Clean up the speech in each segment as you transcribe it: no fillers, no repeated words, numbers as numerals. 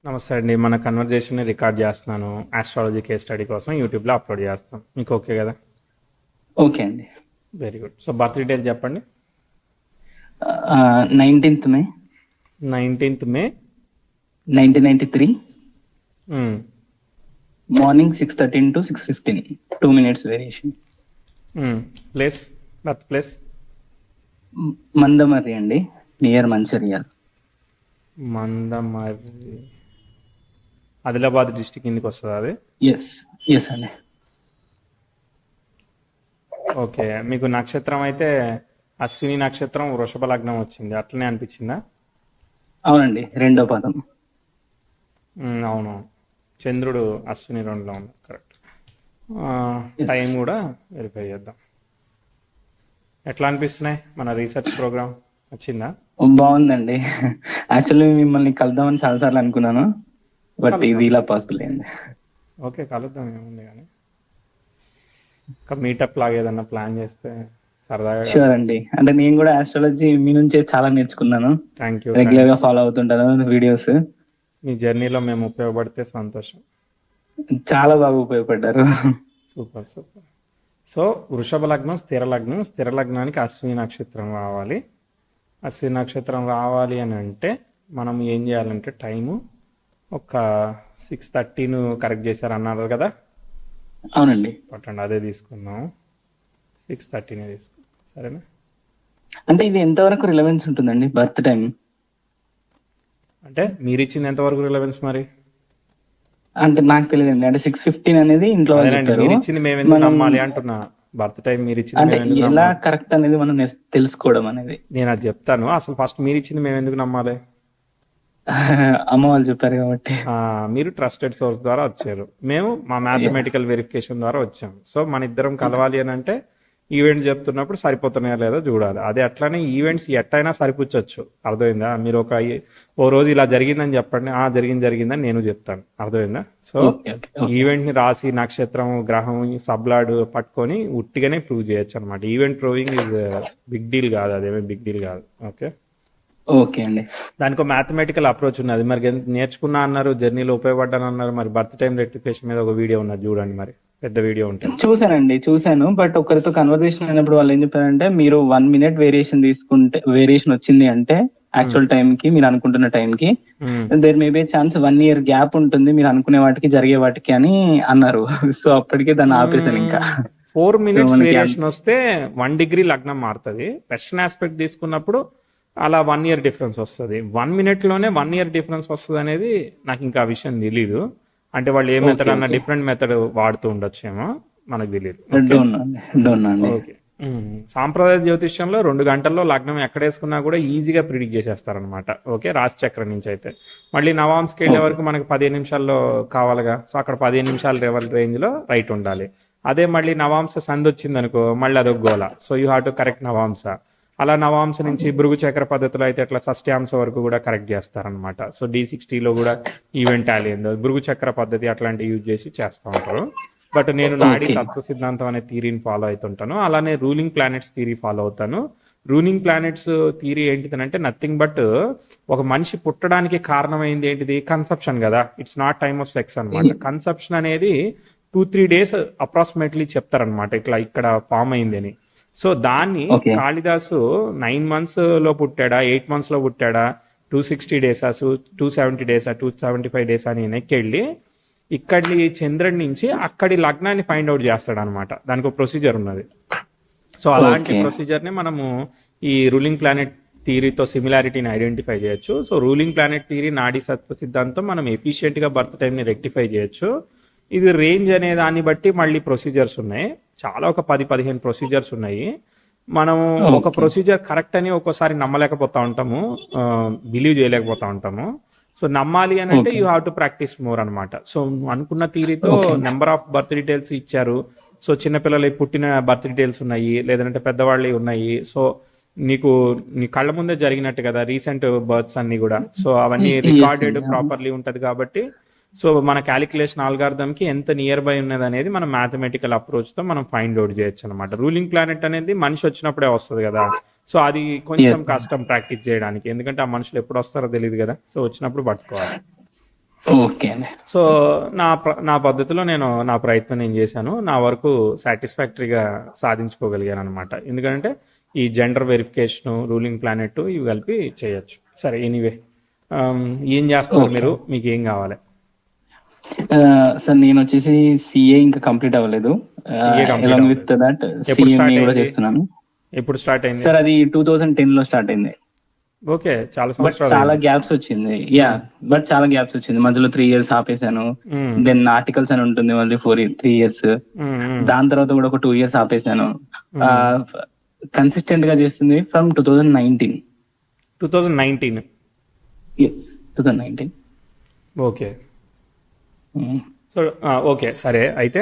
నమస్తే అండి. మన కన్వర్జేషన్ రికార్డ్ చేస్తున్నాను. ఆస్ట్రాలజీ కేస్ స్టడీ కోసం యూట్యూబ్లో అప్లోడ్ చేస్తాం. మీకు ఓకే కదా? ఓకే అండి. Very good. So birth detail చెప్పండి. 19th May 19th May 1993, morning 6:13 to 6:15, 2 minutes variation. Place, birth place Mandamarri అండి, నియర్ మంచిర్యాల. మందమర్రి, ఆదిలాబాద్ డిస్టిక్ కిందకి వస్తుంది అది. ఎస్ అండి. ఓకే, మీకు నక్షత్రం అయితే అశ్విని నక్షత్రం, వృషభ లగ్నం వచ్చింది. అట్లనే అనిపించిందా? అవునండి, రెండో పదం. అవును, చంద్రుడు అశ్విని 2లో ఉంది. కరెక్ట్. టైం కూడా వెరిఫై చేద్దాం. ఎట్లా అనిపిస్తున్నాయి మన రీసెర్చ్ ప్రోగ్రామ్? వచ్చిందా? బాగుందండి. యాక్చువల్లీ మిమ్మల్ని కలుద్దామని చాలాసార్లు అనుకున్నాను, బట్ ఇది ఇలా పాసిబుల్ అయింది. ఓకే, కలుద్దాం, ఏముంది. కానీ ఒక మీటప్ లాగా ఏదన్నా ప్లాన్ చేస్తే సరదాగా. షూర్ అండి. అంటే నేను కూడా ఆస్ట్రాలజీ మీ నుంచే చాలా నేర్చుకున్నాను. Thank you. రెగ్యులర్ గా ఫాలో అవుతుంటాను వీడియోస్. మీ జర్నీలో మేము ఉపయోగపడితే సంతోషం. చాలా బాగా ఉపయోగపడ్డారు. Super super. సో వృషభ లగ్నం స్థిర లగ్నం, స్థిర లగ్నానికి అశ్విని నక్షత్రం రావాలి. అశ్విని నక్షత్రం రావాలి అని అంటే మనం ఏం చేయాలంటే టైము ఒక 6:13 కరెక్ట్ చేశారు అన్నారు కదా? అవునండి. పట్టండి, అదే తీసుకుందాం. 6:13 తీసుకుందాం, సరేనా? అంటే ఇది ఎంతవరకు రిలవెన్స్ ఉంటుందండి బర్త్ టైం? అంటే మీరు ఇచ్చింది ఎంతవరకు రిలవెన్స్ మరి? అంటే నాకు తెలియదండి. అంటే 6:15 అనేది ఇంట్లో వాళ్ళు చెప్పారు. మీరు ఇచ్చింది మేము ఎందుకు నమ్మాలి అంటున్నా. బర్త్ టైం మీరు ఇచ్చింది అంటే మేము ఎందుకు ఎలా నమ్మాలి? కరెక్ట్ అనేది మనం తెలుసుకోవడం అనేది. నేను అది చెప్తాను. అసలు ఫస్ట్ మీరు ఇచ్చింది మేము ఎందుకు నమ్మాలి? అమ్మ వాళ్ళు చెప్పారు కాబట్టి. మీరు ట్రస్టెడ్ సోర్స్ ద్వారా వచ్చారు, మేము మా మ్యాథమెటికల్ వెరిఫికేషన్ ద్వారా వచ్చాము. సో మన ఇద్దరం కలవాలి అని అంటే ఈవెంట్ చెప్తున్నప్పుడు సరిపోతున్నాయా లేదో చూడాలి. అదే అట్లానే ఈవెంట్స్ ఎట్టయినా సరిపుచ్చచ్చు. అర్థమైందా? మీరు ఓ రోజు ఇలా జరిగిందని చెప్పండి, జరిగిందని నేను చెప్తాను. అర్థమైందా? సో ఈవెంట్ ని రాసి నక్షత్రం, గ్రహం, సబ్లాడ్ పట్టుకొని ఉట్టిగానే ప్రూవ్ చేయొచ్చు అనమాట. Even proving is big deal కాదు, అదేమీ బిగ్ డీల్ కాదు. ఓకే అండి. దానికి మ్యాథమెటికల్ అప్రోచ్ ఉన్నది. మరి నేర్చుకున్నా అన్నారు, జర్నీలో ఉపయోగపడ్డాను అన్నారు. మరి బర్త్ టైం రెక్టిఫికేషన్ మీద ఒక వీడియో ఉన్నది, చూడండి. మరి పెద్ద వీడియో ఉంటుంది. చూసాను. బట్ ఒకరితో కన్వర్సేషన్ అయినప్పుడు వాళ్ళు ఏం చెప్పారంటే, మీరు 1 minute వేరియేషన్ తీసుకుంటే, వేరియేషన్ వచ్చింది అంటే యాక్చువల్ టైం కి, మీరు అనుకుంటున్న టైం కి there may be chance 1 year gap ఉంటుంది మీరు అనుకునే వాటికి, జరిగే వాటికి అని అన్నారు. సో అప్పటికే దాన్ని ఆపేసాను. ఇంకా 4 minutes వేరియేషన్ వస్తే 1 degree లగ్నం మారుతుంది. వెస్టర్న్ ఆస్పెక్ట్ తీసుకున్నప్పుడు అలా 1 year డిఫరెన్స్ వస్తుంది. 1 minute లోనే 1 year డిఫరెన్స్ వస్తుంది అనేది నాకు ఇంకా ఆ విషయం తెలీదు. అంటే వాళ్ళు ఏ మెథడ్ అన్న డిఫరెంట్ మెథడ్ వాడుతూ ఉండొచ్చేమో, మనకు తెలియదు. ఓకే. సాంప్రదాయ జ్యోతిష్యంలో 2 గంటల్లో లగ్నం ఎక్కడేసుకున్నా కూడా ఈజీగా ప్రిడిక్ట్ చేసేస్తారనమాట. ఓకే, రాశి చక్రం నుంచి అయితే మళ్ళీ నవాంశకి వెళ్ళే వరకు మనకి 15 నిమిషాల్లో కావాలిగా. సో అక్కడ 15 నిమిషాల రేంజ్ లో రైట్ ఉండాలి. అదే మళ్ళీ నవాంశ సంధి వచ్చింది అనుకో, మళ్ళీ అదొక గోల. So you have to correct నవాంశ. అలా నవాంశ నుంచి భృగు చక్ర పద్ధతిలో అయితే అట్లా షష్ట్యాంశ వరకు కూడా కరెక్ట్ చేస్తారనమాట. సో D60లో కూడా ఈవెంట్ టాలీ ఏందో భృగు చక్ర పద్ధతి అట్లాంటివి యూజ్ చేసి చేస్తూ ఉంటారు. బట్ నేను నాడి తత్వ సిద్ధాంతం అనే థీరీని ఫాలో అవుతుంటాను. అలానే రూలింగ్ ప్లానెట్స్ థీరీ ఫాలో అవుతాను. రూలింగ్ ప్లానెట్స్ థీరీ ఏంటిదంటే నథింగ్ బట్ ఒక మనిషి పుట్టడానికి కారణమైంది ఏంటిది? కన్సెప్షన్ కదా. It's not time of sex అనమాట. కన్సెప్షన్ అనేది 2-3 days అప్రాక్సిమేట్లీ చెప్తారనమాట, ఇట్లా ఇక్కడ ఫామ్ అయింది అని. సో దాన్ని కాళిదాసు 9 months లో పుట్టాడా, 8 months లో పుట్టాడా, 260 days, 270 days, 275 days అని వెనక్కి ఇక్కడి చంద్రుడి నుంచి అక్కడి లగ్నాన్ని ఫైండ్ అవుట్ చేస్తాడు అనమాట. దానికి ఒక ప్రొసీజర్ ఉన్నది. సో అలాంటి ప్రొసీజర్ని మనము ఈ రూలింగ్ ప్లానెట్ థియరీతో సిమిలారిటీని ఐడెంటిఫై చేయొచ్చు. సో రూలింగ్ ప్లానెట్ థియరీ, నాడీ సత్వ సిద్ధాంతం మనం ఎఫిషియెంట్గా బర్త్ టైంని రెక్టిఫై చేయొచ్చు. ఇది రేంజ్ అనే దాన్ని బట్టి మళ్ళీ ప్రొసీజర్స్ ఉన్నాయి, చాలా ఒక 10-15 ప్రొసీజర్స్ ఉన్నాయి. మనము ఒక ప్రొసీజర్ కరెక్ట్ అని ఒక్కోసారి నమ్మలేకపోతా ఉంటాము, బిలీవ్ చేయలేకపోతా ఉంటాము. సో నమ్మాలి అని అంటే you have to practice more అనమాట. సో అనుకున్న థియరీతో నెంబర్ ఆఫ్ బర్త్ డీటెయిల్స్ ఇచ్చారు. సో చిన్నపిల్లలకి పుట్టిన బర్త్ డీటెయిల్స్ ఉన్నాయి, లేదంటే పెద్దవాళ్ళవి ఉన్నాయి. సో నీ కళ్ళ ముందే జరిగినట్టు కదా రీసెంట్ బర్త్స్ అన్ని కూడా. సో అవన్నీ రికార్డెడ్ ప్రాపర్లీ ఉంటది కాబట్టి సో మన క్యాలిక్యులేషన్ ఆల్గారిథంకి ఎంత నియర్ బై ఉన్నది అనేది మనం మ్యాథమెటికల్ అప్రోచ్తో మనం ఫైండ్ అవుట్ చేయొచ్చు అనమాట. రూలింగ్ ప్లానెట్ అనేది మనిషి వచ్చినప్పుడే వస్తుంది కదా. సో అది కొంచెం కష్టం ప్రాక్టీస్ చేయడానికి, ఎందుకంటే ఆ మనుషులు ఎప్పుడు వస్తారో తెలియదు కదా. సో వచ్చినప్పుడు పట్టుకోవాలి. ఓకే అండి. సో నా పద్ధతిలో నేను నా ప్రయత్నం నేను చేశాను. నా వరకు సాటిస్ఫాక్టరీగా సాధించుకోగలిగాను అనమాట. ఎందుకంటే ఈ జెండర్ వెరిఫికేషన్, రూలింగ్ ప్లానెట్ ఇవి కలిపి చేయొచ్చు. సరే, ఎనీవే ఏం చేస్తున్నారు మీరు? మీకు ఏం కావాలి? సార్ నేను వచ్చేసి సిఏ ఇంకా కంప్లీట్ అవ్వలేదు. CA complete అలాంగ్ అవ్వలేదు. విత్ దట్ ఎప్పుడు సిఎంఏ start కూడా అయింది? చేస్తున్నాను. ఎప్పుడు స్టార్ట్ అయింది? సార్ అది 2010 లో స్టార్ట్ అయింది. ఓకే, చాలా బట్ సంవత్సరాలు చాలా అయింది. గ్యాప్స్ వచ్చింది. బట్ చాలా గ్యాప్స్ వచ్చింది. మధ్యలో 3 years ఆపేసాను. మ్మ్. దెన్ ఆర్టికల్స్ అని ఉంటుంది మళ్ళీ 3 years. మ్మ్, మ్మ్. దాని తర్వాత కూడా ఒక 2 years ఆపేసాను. కన్సిస్టెంట్ గా చేస్తుంది ఫ్రమ్ 2019. 2019. 2019. ఓకే. సో ఓకే, సరే. అయితే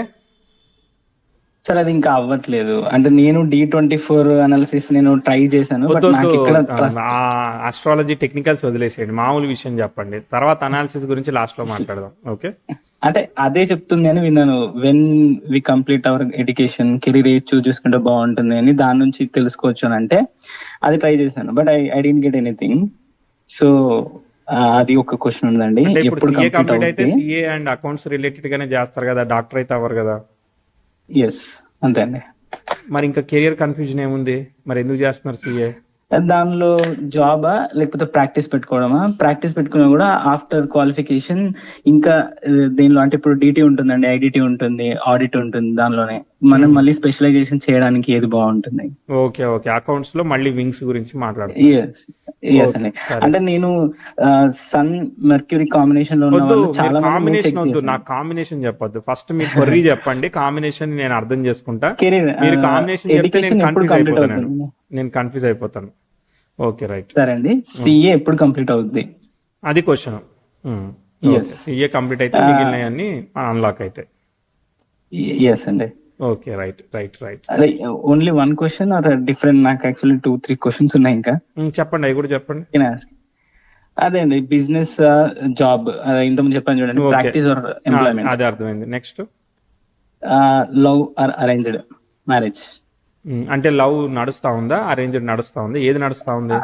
సార్ అది ఇంకా అవ్వట్లేదు. అంటే నేను D24 అనాలిసిస్ నేను ట్రై చేశాను. బట్ నాకు ఇక్కడ ట్రస్ట్ ఆస్ట్రాలజీ టెక్నికల్స్ వదిలేసేయండి, మామూలు విషయం చెప్పండి. తర్వాత అనాలిసిస్ గురించి లాస్ట్ లో మాట్లాడదాం. ఓకే. అంటే అదే చెప్తుంది అని విన్నాను. When we complete our education career age చూసుకుంటే బాగుంటుంది అని దాని నుంచి తెలుసుకోవచ్చు అని అంటే అది ట్రై చేశాను. But I didn't get anything. So అది ఒక క్వశ్చన్ ఉందండి. అంటే ఇప్పుడు ఎప్పుడు సిఏ కంప్లీట్ కంప్లీట్ అయితే అవుతుంది? సిఏ అండ్ అకౌంట్స్ రిలేటెడ్ గానే చేస్తారు కదా, డాక్టర్ అయితే అవ్వరు కదా. ఎస్, అంతే అండి. మరి ఇంకా కెరియర్ కన్ఫ్యూజన్ ఏముంది? మరి ఎందుకు చేస్తున్నారు సిఏ? దానిలో జాబా లేకపోతే ప్రాక్టీస్ పెట్టుకోవడమా? ప్రాక్టీస్ పెట్టుకున్నా కూడా ఆఫ్టర్ క్వాలిఫికేషన్ ఇంకా దీనిలో అంటే ఇప్పుడు డిటి ఉంటుందండి, ఐడిటి ఉంటుంది, ఆడిట్ ఉంటుంది. దానిలోనే మనం మళ్ళీ స్పెషలైజేషన్ చేయడానికి ఏది బాగుంటుంది? ఓకే ఓకే, అకౌంట్స్ లో మళ్ళీ వింగ్స్ గురించి మాట్లాడుతున్నాం. ఎస్ అండి. అంటే నేను సన్ మెర్క్యూరీ కాంబినేషన్ లో ఉన్న వద్దు, వాళ్ళు చాలా మంది కాంబినేషన్ వద్దు, check నాకు కాంబినేషన్ చెప్పొద్దు. ఫస్ట్ మీరు కొర్రీ చెప్పండి, కాంబినేషన్ నేను అర్థం చేసుకుంటా. కెరీర్ మీరు కాంబినేషన్ చెప్తే ఎడ్యుకేషన్ నేను ఎప్పుడు కన్ఫ్యూజ్ కంప్లీట్ అయిపోతాను. అవుతుంది? నేను కన్ఫ్యూజ్ అయిపోతాను. Okay, right. సరే అండి. సిఏ ఎప్పుడు కంప్లీట్ అవుతుంది? అది క్వశ్చన్. Yes. సిఏ కంప్లీట్ అయితే మిగిలినవన్నీ అన్లాక్ అవుతాయి. ఎస్ అండి. Okay, right right right. అదే only one question or different? నాకు యాక్చువల్లీ 2-3 క్వశ్చన్స్ ఉన్నాయి ఇంకా. చెప్పండి, అవి కూడా చెప్పండి. Can I ask? అదే అండి, బిజినెస్ జాబ్ ఇంతకుముందు చెప్పాను చూడండి, Okay. ప్రాక్టీస్ ఆర్ ఎంప్లాయ్మెంట్, అదే అర్థమైంది. Next, love or arranged marriage? అంటే లవ్ నడుస్తా ఉందా, అరేంజ్డ్ నడుస్తా ఉంది, ఏది నడుస్తా ఉంది?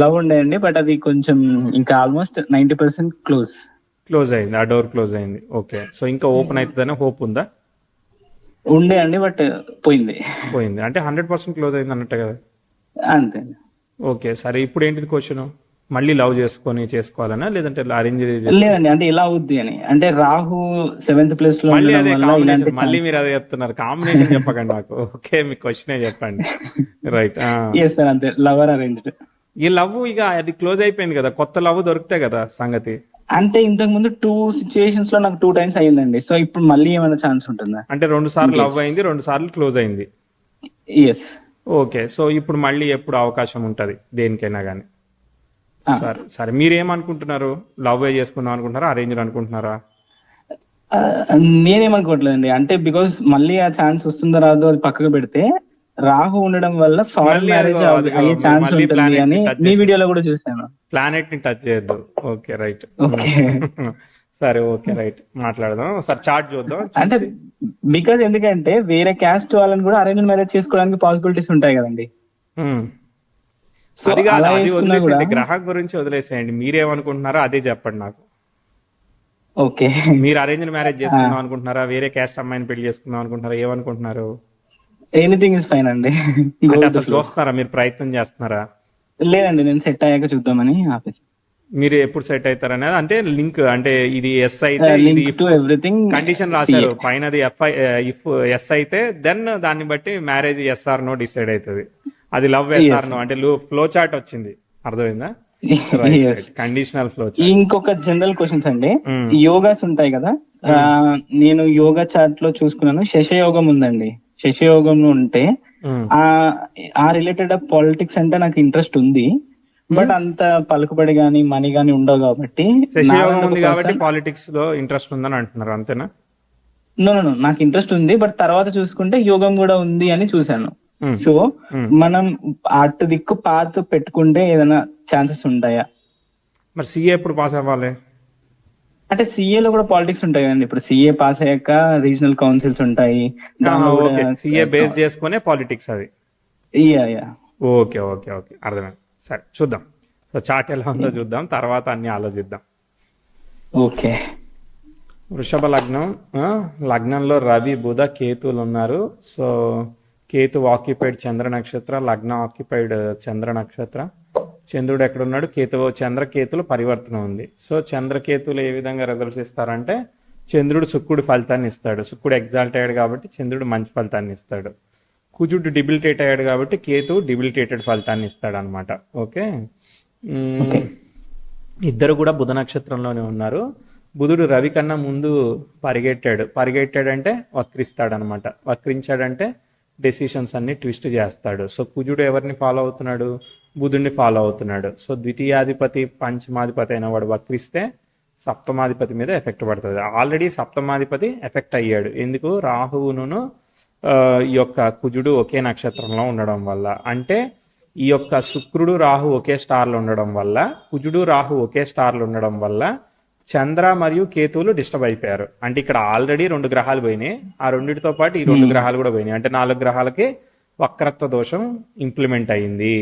లవ్ ఉండేయండి, బట్ అది కొంచెం ఇంకా ఆల్మోస్ట్ 90% క్లోజ్ అయింది, ఆ డోర్ క్లోజ్ అయింది. ఓకే, సో ఇంకా ఓపెన్ అవుతుందనే హోప్ ఉందా? ఉండే అండి, బట్ పోయింది. పోయింది అంటే 100% క్లోజ్ అయింది అన్నట్టు కదా. అంతే. ఓకే, సరే. ఇప్పుడు ఏంటిది క్వశ్చన్? మళ్ళీ లవ్ చేసుకోవాలనా, లేదంటే అరేంజ్? లేదండి, అంటే ఎలా అవుద్ది అని. అంటే రాహు 7th place లో మళ్ళీ ఉండడం అదే వల్ల కాంబినేషన్, ఇలాంటి మళ్ళీ మీరు అదే చెప్తున్నారు. కాంబినేషన్ చెప్పకండి నాకు. ఓకే, మీ క్వశ్చనే చెప్పండి. రైట్. ఎస్ సార్, అంతే. Lover arranged. ఈ లవ్ ఇక అది క్లోజ్ అయిపోయింది కదా, కొత్త లవ్ దొరికితే కదా సంగతి. అంటే ఇంతకు ముందు 2 situations లో నాకు 2 times అయ్యిందండి. సో ఇప్పుడు మళ్ళీ ఏమైనా ఛాన్స్ ఉంటుందా? అంటే 2 సార్లు లవ్ అయింది, 2 సార్లు క్లోజ్ అయింది. ఎస్. ఓకే, సో ఇప్పుడు మళ్ళీ ఎప్పుడు అవకాశం ఉంటది దేనికైనా కానీ. సరే సరే, మీరేమనుకుంటున్నారు? లవ్ చేసుకుందాం అనుకుంటున్నారా, అరేంజ్ అనుకుంటున్నారా? నేనేమనుకోవట్లేదండి. అంటే బికాస్ మళ్ళీ ఆ ఛాన్స్ వస్తుందో రాదో అది పక్కకు పెడితే, రాహు ఉండడం వల్ల ఫారెన్ మళ్ళీ మ్యారేజ్ అదిగో అయ్యే ఛాన్స్ మళ్ళీ ఉంటుంది planet అని ని touch మీ చేశారు. వీడియోలో కూడా చూసాను. ప్లానెట్ ని టచ్ చేయొద్దు. Okay, right. ఓకే. సరే, ఓకే, రైట్. మాట్లాడదాం. ఒకసారి చార్ట్ చూద్దాం. అంటే బికాస్ ఎందుకంటే వేరే క్యాస్ట్ వాళ్ళని కూడా అరేంజ్ మ్యారేజ్ చేసుకోవడానికి పాసిబిలిటీస్ ఉంటాయి కదండి. ఉమ్. సో అది కాదు, అలా అది వేసుకున్నా కూడా వదిలేసేయండి, గ్రహం గురించి వదిలేసేయండి. మీరేమనుకుంటున్నారో అదే చెప్పండి నాకు. ఓకే. మీరు అరేంజ్ మ్యారేజ్ చేసుకుందాం అనుకుంటున్నారా, వేరే క్యాస్ట్ అమ్మాయిని పెళ్లి చేసుకుందాం అనుకుంటున్నారా, ఏమనుకుంటున్నారు? ఎనీథింగ్ ఇస్ ఫైన్ అండి. Go అంటే with the అసలు flow. చూస్తున్నారా, మీరు ప్రయత్నం చేస్తున్నారా? లేదండి, నేను సెట్ అయ్యాక చూద్దామని ఆపేసి. మీరు ఎప్పుడు సెట్ అవుతారనేది అంటే లింక్, అంటే ఇది ఎస్ అయితే ఇది లింక్ టు ఎవ్రీథింగ్ కండిషన్ రాశారు పైన, ఇఫ్ ఎస్ అయితే దెన్ దాన్ని బట్టి మ్యారేజ్ ఎస్ఆర్ నో డిసైడ్ అవుతుంది. అది లవ్ ఎస్ఆర్ నో అంటే ఫ్లో చార్ట్ వచ్చింది, అర్థమైందా? Conditional flow chart. ఇంకొక జనరల్ క్వశ్చన్స్ అండి. యోగాస్ ఉంటాయి కదా, నేను యోగా చార్ట్ లో చూసుకున్నాను, శశయోగం ఉందండి. శశయోగం ఉంటే ఆ రిలేటెడ్ పాలిటిక్స్ అంటే నాకు ఇంట్రెస్ట్ ఉంది, బట్ అంత పలుకుబడి గానీ మనీ గానీ ఉండవు కాబట్టి. శశయోగం ఉంది కాబట్టి పాలిటిక్స్ లో ఇంట్రెస్ట్ ఉందని అంటున్నారు, అంతేనా? నో, నాకు ఇంట్రెస్ట్ ఉంది, బట్ తర్వాత చూసుకుంటే యోగం కూడా ఉంది అని చూసాను. సో మనం అటు దిక్కు పాత్ పెట్టుకుంటే ఏదైనా ఛాన్సెస్ ఉంటాయా? మరి సిఏ ఎప్పుడు పాస్ అవ్వాలి? అంటే సిఏ లో కూడా పాలిటిక్స్ ఉంటాయి కదండి. ఇప్పుడు సిఏ పాస్ అయ్యాక రీజనల్ కౌన్సిల్స్ ఉంటాయి, సిఏ బేస్ చేసుకునే పాలిటిక్స్ అది. ఓకే ఓకే ఓకే, అర్థమైంది. సరే, చూద్దాం. సో చార్ట్ ఎలా ఉందో చూద్దాం, తర్వాత అన్ని ఆలోచిద్దాం. ఓకే. వృషభ లగ్నం, లగ్నంలో రవి బుధ కేతువులు ఉన్నారు. సో కేతు ఆక్యుపైడ్ చంద్ర నక్షత్ర, లగ్నం ఆక్యుపైడ్ చంద్ర నక్షత్ర. చంద్రుడు ఎక్కడున్నాడు? చంద్రకేతులు పరివర్తన ఉంది. సో చంద్రకేతులు ఏ విధంగా రిజల్ట్స్ ఇస్తారంటే, చంద్రుడు శుక్రుడు ఫలితాన్ని ఇస్తాడు. శుక్రుడు ఎగ్జాల్ట్ అయ్యాడు కాబట్టి చంద్రుడు మంచి ఫలితాన్ని ఇస్తాడు. కుజుడు డిబిలిటేట్ అయ్యాడు కాబట్టి కేతు డిబిలిటేటెడ్ ఫలితాన్ని ఇస్తాడు అనమాట. ఓకే. ఇద్దరు కూడా బుధ నక్షత్రంలోనే ఉన్నారు. బుధుడు రవి కన్నా ముందు పరిగెట్టాడంటే వక్రిస్తాడు అనమాట. వక్రించాడంటే డెసిషన్స్ అన్ని ట్విస్ట్ చేస్తాడు. సో కుజుడు ఎవరిని ఫాలో అవుతున్నాడు? బుధుడిని ఫాలో అవుతున్నాడు. సో ద్వితీయాధిపతి పంచమాధిపతి అయిన వాడు వక్రిస్తే సప్తమాధిపతి మీద ఎఫెక్ట్ పడుతుంది. ఆల్రెడీ సప్తమాధిపతి ఎఫెక్ట్ అయ్యాడు. ఎందుకు? రాహువును ఈ యొక్క కుజుడు ఒకే నక్షత్రంలో ఉండడం వల్ల. అంటే ఈ యొక్క శుక్రుడు రాహు ఒకే స్టార్లో ఉండడం వల్ల, కుజుడు రాహు ఒకే స్టార్లో ఉండడం వల్ల చంద్ర మరియు కేతువులు డిస్టర్బ్ అయిపోయారు. అంటే ఇక్కడ ఆల్రెడీ 2 గ్రహాలు పోయినాయి. ఆ రెండిటితో పాటు ఈ 2 గ్రహాలు కూడా పోయినాయి. అంటే 4 గ్రహాలకి వక్రత్వ దోషం ఇంప్లిమెంట్ అయింది.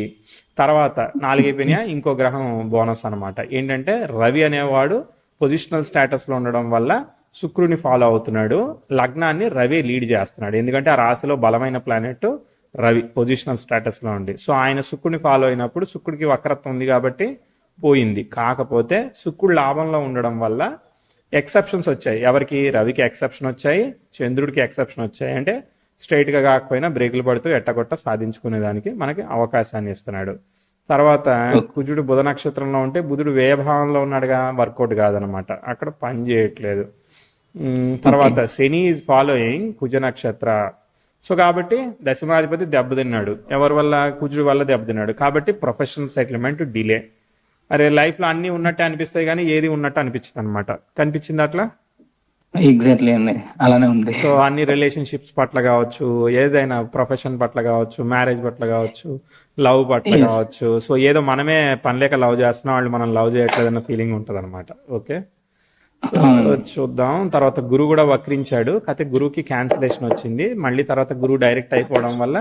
తర్వాత 4 అయిపోయినాయా, ఇంకో గ్రహం బోనస్ అనమాట. ఏంటంటే రవి అనేవాడు పొజిషనల్ స్టేటస్లో ఉండడం వల్ల శుక్రుని ఫాలో అవుతున్నాడు. లగ్నాన్ని రవి లీడ్ చేస్తున్నాడు. ఎందుకంటే ఆ రాశిలో బలమైన ప్లానెట్ రవి పొజిషనల్ స్టేటస్లో ఉండి. సో ఆయన శుక్రుని ఫాలో అయినప్పుడు శుక్రుడికి వక్రత్వం ఉంది కాబట్టి పోయింది. కాకపోతే శుక్రుడు లాభంలో ఉండడం వల్ల ఎక్సెప్షన్స్ వచ్చాయి. ఎవరికి? రవికి ఎక్సెప్షన్ వచ్చాయి, చంద్రుడికి ఎక్సెప్షన్ వచ్చాయి. అంటే స్ట్రైట్గా కాకపోయినా బ్రేకులు పడుతూ ఎట్టగొట్ట సాధించుకునేదానికి మనకి అవకాశాన్ని ఇస్తున్నాడు. తర్వాత కుజుడు బుధ నక్షత్రంలో ఉంటే బుధుడు వ్యయభావంలో ఉన్నాడుగా, వర్కౌట్ కాదనమాట, అక్కడ పని చేయట్లేదు. తర్వాత శని ఈజ్ ఫాలోయింగ్ కుజ నక్షత్ర. సో కాబట్టి దశమాధిపతి దెబ్బతిన్నాడు. ఎవరి వల్ల? కుజుడు వల్ల దెబ్బతిన్నాడు. కాబట్టి ప్రొఫెషనల్ సెటిల్మెంట్ డిలే. అరే లైఫ్లో అన్నీ ఉన్నట్టే అనిపిస్తాయి కానీ ఏది ఉన్నట్టు అనిపించింది అనమాట. కనిపించింది అట్లా? ఎగ్జాక్ట్లీ అండి, అలానే ఉంది. సో అన్ని రిలేషన్షిప్స్ పట్ల కావచ్చు, ఏదైనా ప్రొఫెషన్ పట్ల కావచ్చు, మ్యారేజ్ పట్ల కావచ్చు, లవ్ పట్ల కావచ్చు. సో ఏదో మనమే పనిలేక లవ్ చేస్తున్నాం, వాళ్ళు మనం లవ్ చేయట్లేదన్న ఫీలింగ్ ఉంటుంది అనమాట. ఓకే. సో చూద్దాం. తర్వాత గురువు కూడా వక్రించాడు. కాకపోతే గురువుకి క్యాన్సిలేషన్ వచ్చింది. మళ్ళీ తర్వాత గురువు డైరెక్ట్ అయిపోవడం వల్ల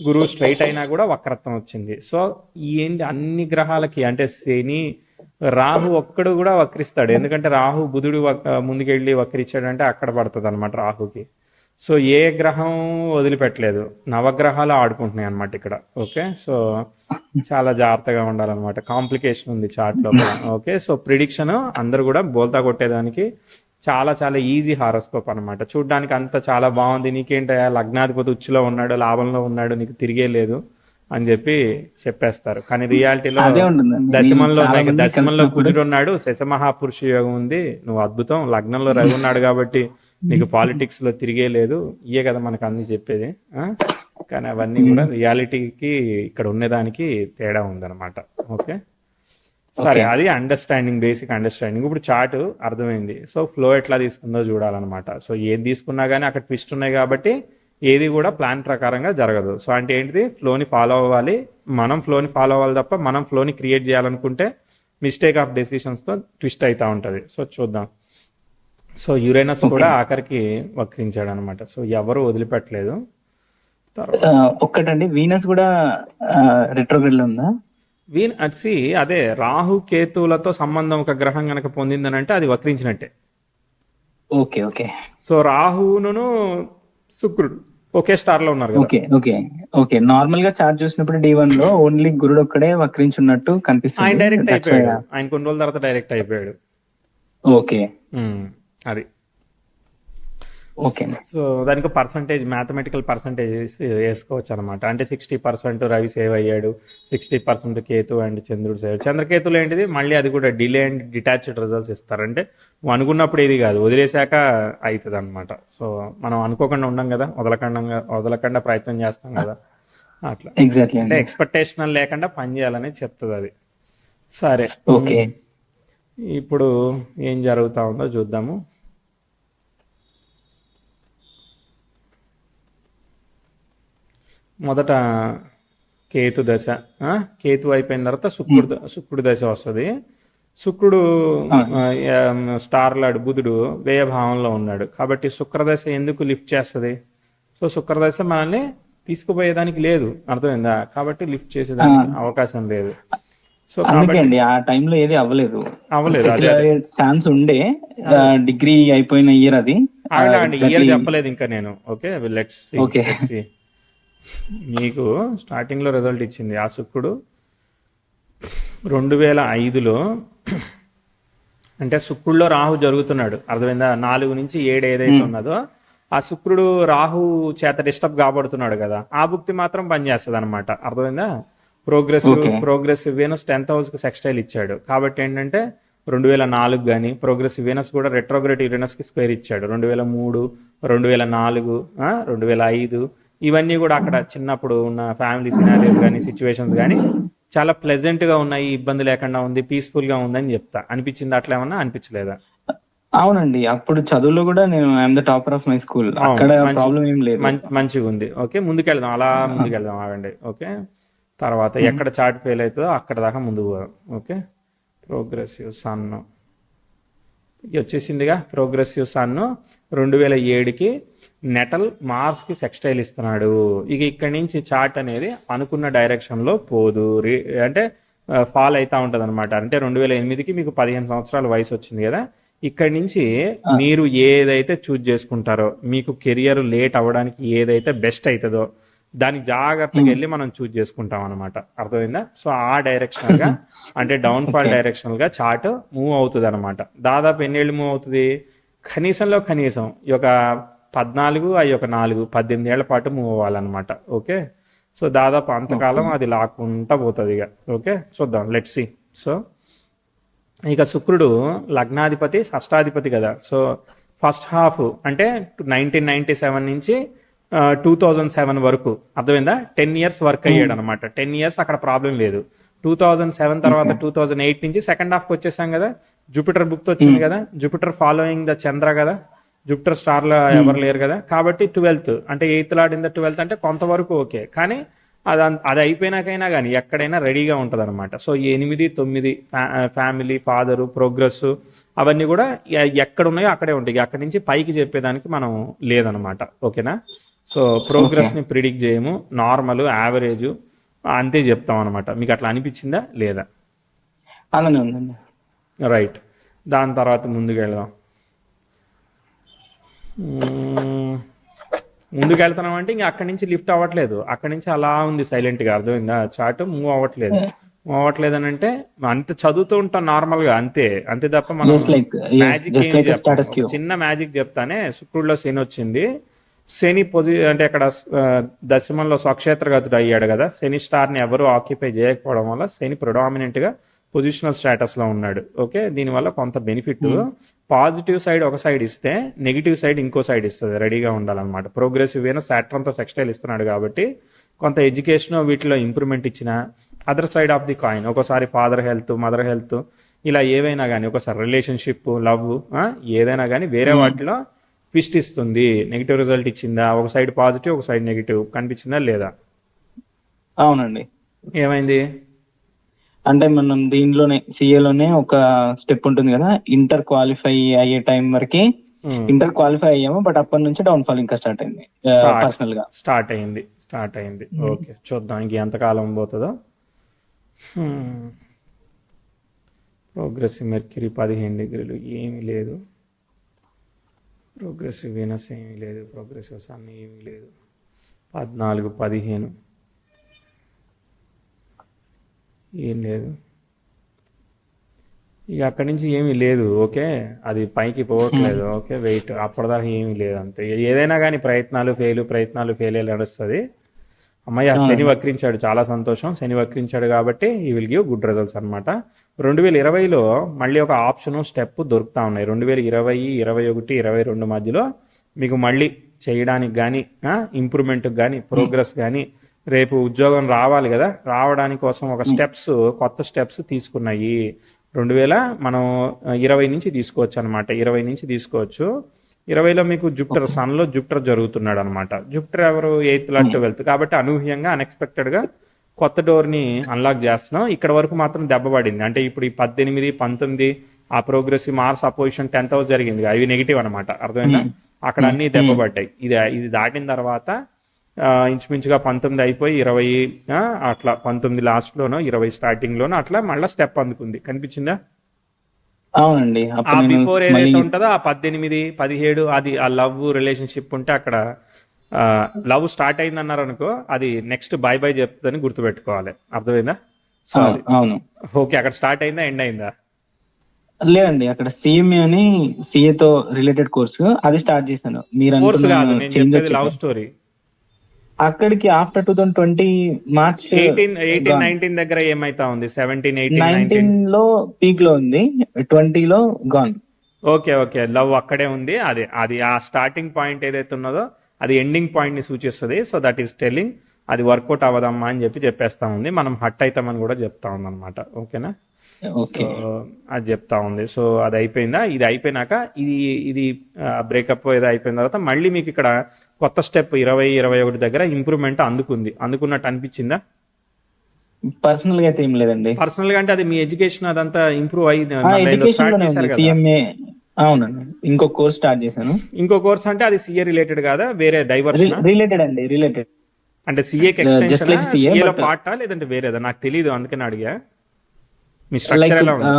గురువు స్ట్రైట్ అయినా కూడా వక్రత్వం వచ్చింది. సో ఏంటి అన్ని గ్రహాలకి అంటే శని రాహు ఒక్కడు కూడా వక్రిస్తాడు. ఎందుకంటే రాహు బుధుడు ముందుకెళ్ళి వక్రించాడంటే అక్కడ పడుతుంది అనమాట రాహుకి. సో ఏ గ్రహం వదిలిపెట్టలేదు, నవగ్రహాలు ఆడుకుంటున్నాయి అనమాట ఇక్కడ. ఓకే. సో చాలా జాగ్రత్తగా ఉండాలన్నమాట. కాంప్లికేషన్ ఉంది చార్ట్ లో. ఓకే. సో ప్రిడిక్షన్ అందరూ కూడా బోల్తా కొట్టేదానికి చాలా చాలా ఈజీ హారోస్కోప్ అనమాట. చూడ్డానికి అంత చాలా బాగుంది, నీకేంటయా లగ్నాధిపతి ఉచ్చులో ఉన్నాడు, లాభంలో ఉన్నాడు, నీకు తిరిగే లేదు అని చెప్పి చెప్పేస్తారు. కానీ రియాలిటీలో దశమంలో కుజుడు ఉన్నాడు, శశమహాపురుష యోగం ఉంది, నువ్వు అద్భుతం, లగ్నంలో రవి ఉన్నాడు కాబట్టి నీకు పాలిటిక్స్ లో తిరిగే లేదు. ఇయే కదా మనకు అన్ని చెప్పేది. కానీ అవన్నీ కూడా రియాలిటీకి ఇక్కడ ఉండేదానికి తేడా ఉందన్నమాట. ఓకే. సరే, అది అండర్స్టాండింగ్, బేసిక్ అండర్స్టాండింగ్. ఇప్పుడు చార్ట్ అర్థమైంది. సో ఫ్లో ఎట్లా తీసుకుందో చూడాలన్నమాట. సో ఏది తీసుకున్నా కానీ అక్కడ ట్విస్ట్ ఉన్నాయి కాబట్టి ఏది కూడా ప్లాన్ ప్రకారంగా జరగదు. సో అంటే ఏంటిది? ఫ్లోని ఫాలో అవ్వాలి. మనం ఫ్లోని ఫాలో అవ్వాలి తప్ప మనం ఫ్లోని క్రియేట్ చేయాలనుకుంటే మిస్టేక్ ఆఫ్ డెసిషన్స్తో ట్విస్ట్ అవుతూ ఉంటుంది. సో చూద్దాం. సో యురేనస్ కూడా ఆఖరికి వక్రించాడు అనమాట. సో ఎవరు వదిలిపెట్టలేదు. ఒక్కటండి, వీనస్ కూడా రెట్రోగ్రేడ్ లో ఉందా? అదే రాహు కేతువులతో సంబంధం ఒక గ్రహం గనక పొందిందని అంటే అది వక్రించినట్టే. Okay okay. సో రాహును శుక్రుడు ఒకే స్టార్ లో ఉన్నారు. Okay okay okay. నార్మల్ గా చార్ట్ చూసినప్పుడు D1 లో ఓన్లీ గురుడు ఒక్కడే వక్రించున్నట్టు కనిపిస్తుంది. ఆయన డైరెక్ట్ అయిపోయాడు. ఆయన కొన్ని రోజుల తర్వాత డైరెక్ట్ అయిపోయాడు. ఓకే. అది ఓకే. సో దానికి పర్సంటేజ్, మ్యాథమెటికల్ పర్సంటేజ్ వేసుకోవచ్చు అనమాట. అంటే 60% రవి సేవ్ అయ్యాడు, 60% కేతు అండ్ చంద్రుడు సేవ్. చంద్రకేతులు ఏంటిది? మళ్ళీ అది కూడా డిలే అండ్ డిటాచ్డ్ రిజల్ట్స్ ఇస్తారు. అంటే నువ్వు అనుకున్నప్పుడు ఏది కాదు, వదిలేశాక అవుతుంది అనమాట. సో మనం అనుకోకుండా ఉండం కదా, వదలకుండా ప్రయత్నం చేస్తాం కదా, అట్లా. ఎగ్జాక్ట్లీ. అంటే ఎక్స్పెక్టేషన్ లేకుండా పని చేయాలని చెప్తుంది అది. సరే, ఓకే. ఇప్పుడు ఏం జరుగుతా ఉందో చూద్దాము. మొదట కేతు దశ. కేతు అయిపోయిన తర్వాత శుక్రుడు దశ వస్తుంది. శుక్రుడు స్టార్ లాడు బుధుడు వ్యయభావంలో ఉన్నాడు కాబట్టి శుక్రదశ ఎందుకు లిఫ్ట్ చేస్తుంది? సో శుక్రదశ మనల్ని తీసుకుపోయేదానికి లేదు, అర్థమైందా? కాబట్టి లిఫ్ట్ చేసేదానికి అవకాశం లేదు. సో అందుకే కాబట్టి అండి ఆ టైంలో ఏది అవ్వలేదు. అవ్వలేదు. సెటిల్ అదే అయ్యే ఛాన్స్ ఉండే, డిగ్రీ అయిపోయిన ఇయర్ అది. ఆగండి ఇయర్ ఎగ్జాక్ట్లీ. చెప్పలేదు ఇంకా నేను. Okay, let's okay. సి. మీకు స్టార్టింగ్ లో రిజల్ట్ ఇచ్చింది ఆ శుక్రుడు 2005లో, అంటే శుక్రుడిలో రాహు జరుగుతున్నాడు, అర్థమైందా? 4 నుంచి 7 ఏదైతే ఉన్నదో ఆ శుక్రుడు రాహు చేత డిస్టర్బ్ కాబడుతున్నాడు కదా, ఆ భుక్తి మాత్రం పనిచేస్తుంది అనమాట, అర్థమైందా? ప్రోగ్రెసివ్ వీనస్ 10th హౌస్ కి సెక్స్టైల్ ఇచ్చాడు కాబట్టి ఏంటంటే 2004 కానీ ప్రోగ్రెసివ్ వీనస్ కూడా రెట్రోగ్రేడ్ యురేనస్ కి స్క్వేర్ ఇచ్చాడు. 2003, 2004, 2005 ఇవన్నీ కూడా అక్కడ చిన్నప్పుడు ఉన్న ఫ్యామిలీ సినారియోస్ కానీ సిచ్యువేషన్స్ కానీ చాలా ప్లెజెంట్ గా ఉన్నాయి, ఇబ్బంది లేకుండా ఉంది, పీస్ఫుల్ గా ఉందని చెప్తా. అనిపించింది అట్లా ఏమన్నా? అనిపించలేదా? అవునండి, అప్పుడు చదువులో కూడా నేను I'm the topper of my school, అక్కడ ప్రాబ్లం ఏం లేదు. మంచిగా ఉంది. ఓకే, ముందుకెళ్దాం, అలా ముందుకెళ్దాం, ఆగండి. ఓకే, తర్వాత ఎక్కడ చార్ట్ ఫెయిల్ అవుతుందో అక్కడ దాకా ముందుకు పోదాం. ఓకే, ప్రోగ్రెసివ్ సన్ వచ్చేసిందిగా. ప్రోగ్రెసివ్ సన్ 2007కి నెటల్ మార్స్ కి సెక్స్టైల్ ఇస్తున్నాడు. ఇక ఇక్కడి నుంచి చార్ట్ అనేది అనుకున్న డైరెక్షన్ లో పోదు, అంటే ఫాల్ అవుతా ఉంటది అనమాట. అంటే 2008కి మీకు 15 సంవత్సరాల వయసు వచ్చింది కదా, ఇక్కడి నుంచి మీరు ఏదైతే చూజ్ చేసుకుంటారో, మీకు కెరియర్ లేట్ అవ్వడానికి ఏదైతే బెస్ట్ అవుతుందో దానికి జాగ్రత్తగా వెళ్ళి మనం చూజ్ చేసుకుంటాం అనమాట, అర్థమైందా? సో ఆ డైరెక్షనల్ గా, అంటే డౌన్ ఫాల్ డైరెక్షనల్ గా చార్ట్ మూవ్ అవుతుంది అనమాట. దాదాపు ఎన్నేళ్ళు మూవ్ అవుతుంది? కనీసంలో కనీసం ఈ యొక్క 14, అవి ఒక 4, 18 ఏళ్ల పాటు మూవ్ అవ్వాలన్నమాట. ఓకే, సో దాదాపు అంతకాలం అది లాక్కుంటా పోతుంది ఇక. ఓకే, చూద్దాం, లెట్స్ సి. సో ఇక శుక్రుడు లగ్నాధిపతి, షష్టాధిపతి కదా. సో ఫస్ట్ హాఫ్ అంటే 1997 నుంచి 2007 వరకు, అర్థమైందా? 10 ఇయర్స్ వర్క్ అయ్యాడు అనమాట. 10 ఇయర్స్ అక్కడ ప్రాబ్లం లేదు. 2007 తర్వాత 2008 నుంచి సెకండ్ హాఫ్కి వచ్చేసాం కదా. జూపిటర్ బుక్ వచ్చింది కదా, జూపిటర్ ఫాలోయింగ్ ద చంద్ర కదా, జూపిటర్ స్టార్ లో ఎవరు లేరు కదా, కాబట్టి 12th అంటే 8th lord in the 12th అంటే కొంతవరకు ఓకే. కానీ అది అయిపోయినాకైనా కానీ ఎక్కడైనా రెడీగా ఉంటుంది అనమాట. సో 8, 9 ఫ్యామిలీ, ఫాదరు, ప్రోగ్రెస్ అవన్నీ కూడా ఎక్కడ ఉన్నాయో అక్కడే ఉంటాయి. అక్కడి నుంచి పైకి చెప్పేదానికి మనం లేదనమాట. ఓకేనా? సో ప్రోగ్రెస్ ని ప్రిడిక్ట్ చేయము, నార్మల్, యావరేజ్ అంతే చెప్తాం అనమాట. మీకు అట్లా అనిపించిందా లేదా? అలానే ఉందండి. రైట్, దాని తర్వాత ముందుకు వెళ్దాం. ముందుకు వెళ్తున్నాం అంటే ఇంకా అక్కడి నుంచి లిఫ్ట్ అవ్వట్లేదు, అక్కడి నుంచి అలా ఉంది సైలెంట్ గా, అర్థమైందా? చార్ట్ మూవ్ అవ్వట్లేదు అని అంటే అంత చదువుతూ ఉంటాం నార్మల్ గా, అంతే తప్ప మనం మ్యాజిక్ చిన్న మ్యాజిక్ చెప్తానే. శుక్రుడిలో శని వచ్చింది, శని అంటే అక్కడ దశమంలో స్వక్షేత్రగతుడు అయ్యాడు కదా. శని స్టార్ ని ఎవరు ఆక్యుపై చేయకపోవడం వల్ల శని ప్రొడామినెంట్ గా పొజిషనల్ స్టేటస్ లో ఉన్నాడు. ఓకే, దీనివల్ల కొంత బెనిఫిట్. పాజిటివ్ సైడ్ ఒక సైడ్ ఇస్తే నెగిటివ్ సైడ్ ఇంకో సైడ్ ఇస్తుంది, రెడీగా ఉండాలన్నమాట. ప్రోగ్రెసివ్ అయినా సాటర్న్ తో సెక్స్టైల్ ఇస్తున్నాడు కాబట్టి కొంత ఎడ్యుకేషన్ వీటిలో ఇంప్రూవ్మెంట్ ఇచ్చిన, other side of the coin ఒకసారి ఫాదర్ హెల్త్, మదర్ హెల్త్, ఇలా ఏవైనా కానీ, ఒకసారి రిలేషన్షిప్, లవ్, ఏదైనా కానీ వేరే వాటిలో ట్విస్ట్ ఇస్తుంది. నెగిటివ్ రిజల్ట్ ఇచ్చిందా? ఒక సైడ్ పాజిటివ్, ఒక సైడ్ నెగిటివ్ కనిపించిందా లేదా? అవునండి. ఏమైంది అంటే మనం దీనిలోనే సిఏలోనే ఒక స్టెప్ ఉంటుంది కదా, ఇంటర్ క్వాలిఫై అయ్యే టైం వరకు ఇంటర్ క్వాలిఫై అయ్యాము, బట్ అప్పటి నుంచి డౌన్ ఫాల్ ఇంకా స్టార్ట్ అయింది. పర్సనల్ గా స్టార్ట్ అయింది. ఓకే, చూద్దాం ఇంక ఎంతకాలం పోతుందో. ప్రోగ్రెసివ్ మెర్క్యూరీ 15 డిగ్రీలు ఏమీ లేదు, ప్రోగ్రెసివ్ వీనస్ ఏమీ లేదు, ప్రోగ్రెసివ్ సన్ ఏమీ లేదు. 14, 15 ఏం లేదు. ఇక అక్కడి నుంచి ఏమీ లేదు. ఓకే, అది పైకి పోవట్లేదు. ఓకే, వెయిట్ అప్పటిదాకా ఏమీ లేదు, అంతే. ఏదైనా కానీ ప్రయత్నాలు ఫెయిల్ నడుస్తుంది. అమ్మయ్య, శని వక్రించాడు, చాలా సంతోషం. శని వక్రించాడు కాబట్టి ఈ విల్ గివ్ గుడ్ రిజల్ట్స్ అనమాట. 2020లో మళ్ళీ ఒక ఆప్షన్, స్టెప్ దొరుకుతా ఉన్నాయి. 2020, 21, 22 మధ్యలో మీకు మళ్ళీ చేయడానికి కానీ, ఇంప్రూవ్మెంట్కి కానీ, ప్రోగ్రెస్ కానీ, రేపు ఉద్యోగం రావాలి కదా, రావడానికి కోసం ఒక కొత్త స్టెప్స్ తీసుకున్నాయి. 2020 నుంచి తీసుకోవచ్చు అనమాట. 20 నుంచి తీసుకోవచ్చు. 20లో మీకు జూపిటర్ సన్లో జూపిటర్ జరుగుతున్నాడు అనమాట. జూపిటర్ ఎవరు? 8th లార్డ్ 12th, కాబట్టి అనూహ్యంగా అన్ఎక్స్పెక్టెడ్ గా కొత్త డోర్ ని అన్లాక్ చేస్తున్నాం. ఇక్కడ వరకు మాత్రం దెబ్బ పడింది. అంటే ఇప్పుడు ఈ 18, 19 ఆ progressive Mars opposition 10th house జరిగింది, అవి నెగిటివ్ అనమాట, అర్థమైందా? అక్కడ అన్ని దెబ్బ పడ్డాయి. ఇది దాటిన తర్వాత ఇంచుమించుగా 19 అయిపోయి 20 అట్లా 19 లాస్ట్లోనో 20 స్టార్టింగ్లోనో అట్లా మళ్ళీ స్టెప్ అందుకుంది, కనిపించిందా? అవునండి. ఆ అప్పుడు నేను బిఫోర్ మళ్ళీ ఏదైతే ఉంటుందో ఆ 18 17 అది ఆ లవ్ రిలేషన్షిప్ ఉంటే అక్కడ లవ్ స్టార్ట్ అయింది అన్నారు అనుకో, అది నెక్స్ట్ బై బై చెప్తుందని గుర్తుపెట్టుకోవాలి. అర్థమైందా? సో అది అవును. ఓకే, అక్కడ స్టార్ట్ అయిందా ఎండ్ అయిందా? లేదండి, అక్కడ సిఎంఏ అని సిఏ తో రిలేటెడ్ కోర్సు అది స్టార్ట్ చేశాను. మీరు కోర్స్ అనుకున్న కాదు నేను చేంజ్ చెప్పేది, వచ్చాక లవ్ స్టోరీ. అక్కడికి ఆఫ్టర్ 2020 మార్చ్ 18 19 దగ్గర ఏమైతా ఉంది? 17 18 19. 19 లో పీక్ లో ఉంది, 20 లో గాన్. ఓకే ఓకే, లవ్ అక్కడే ఉంది. అది అది ఆ స్టార్టింగ్ పాయింట్ ఏదైతే ఉన్నదో అది ఎండింగ్ పాయింట్ ని సూచిస్తుంది. సో దట్ ఈస్ టెల్లింగ్ అది వర్కౌట్ అవ్వదమ్మా అని చెప్పేస్తా ఉంది. మనం హట్ అవుతామని కూడా చెప్తా ఉంది అనమాట. ఓకేనా? So okay. అది చెప్తా ఉంది. సో అది అయిపోయిందా? ఇది అయిపోయినాక ఇది ఇది బ్రేకప్ ఏదో అయిపోయిన తర్వాత మళ్ళీ మీకు ఇక్కడ కొత్త స్టెప్ 20 21 దగ్గర ఇంప్రూవ్మెంట్ అందుకున్నట్టు అనిపించిందా? పర్సనల్ గా అయితే ఏం లేదండి. పర్సనల్ గా అంటే అది మీ ఎడ్యుకేషన్ అదంతా ఇంప్రూవ్ అయ్యింది, ఎడ్యుకేషన్ స్టార్ట్ లోనే చేశారు ఉంది కదా. సిఎంఏ. అవునండి, ఇంకో కోర్స్ స్టార్ట్ చేశాను. ఇంకో కోర్స్ అంటే అది సిఏ రిలేటెడ్ కాదా, వేరే డైవర్షన్? రిలేటెడ్ అండి, రిలేటెడ్. అంటే సిఏకి Just extension like CA, సిఏలో but- పార్టా లేదంటే వేరేదా? నాకు తెలియదు, అందుకని అడిగా. మీ స్ట్రక్చర్ లైక్ ఎలా ఉంది?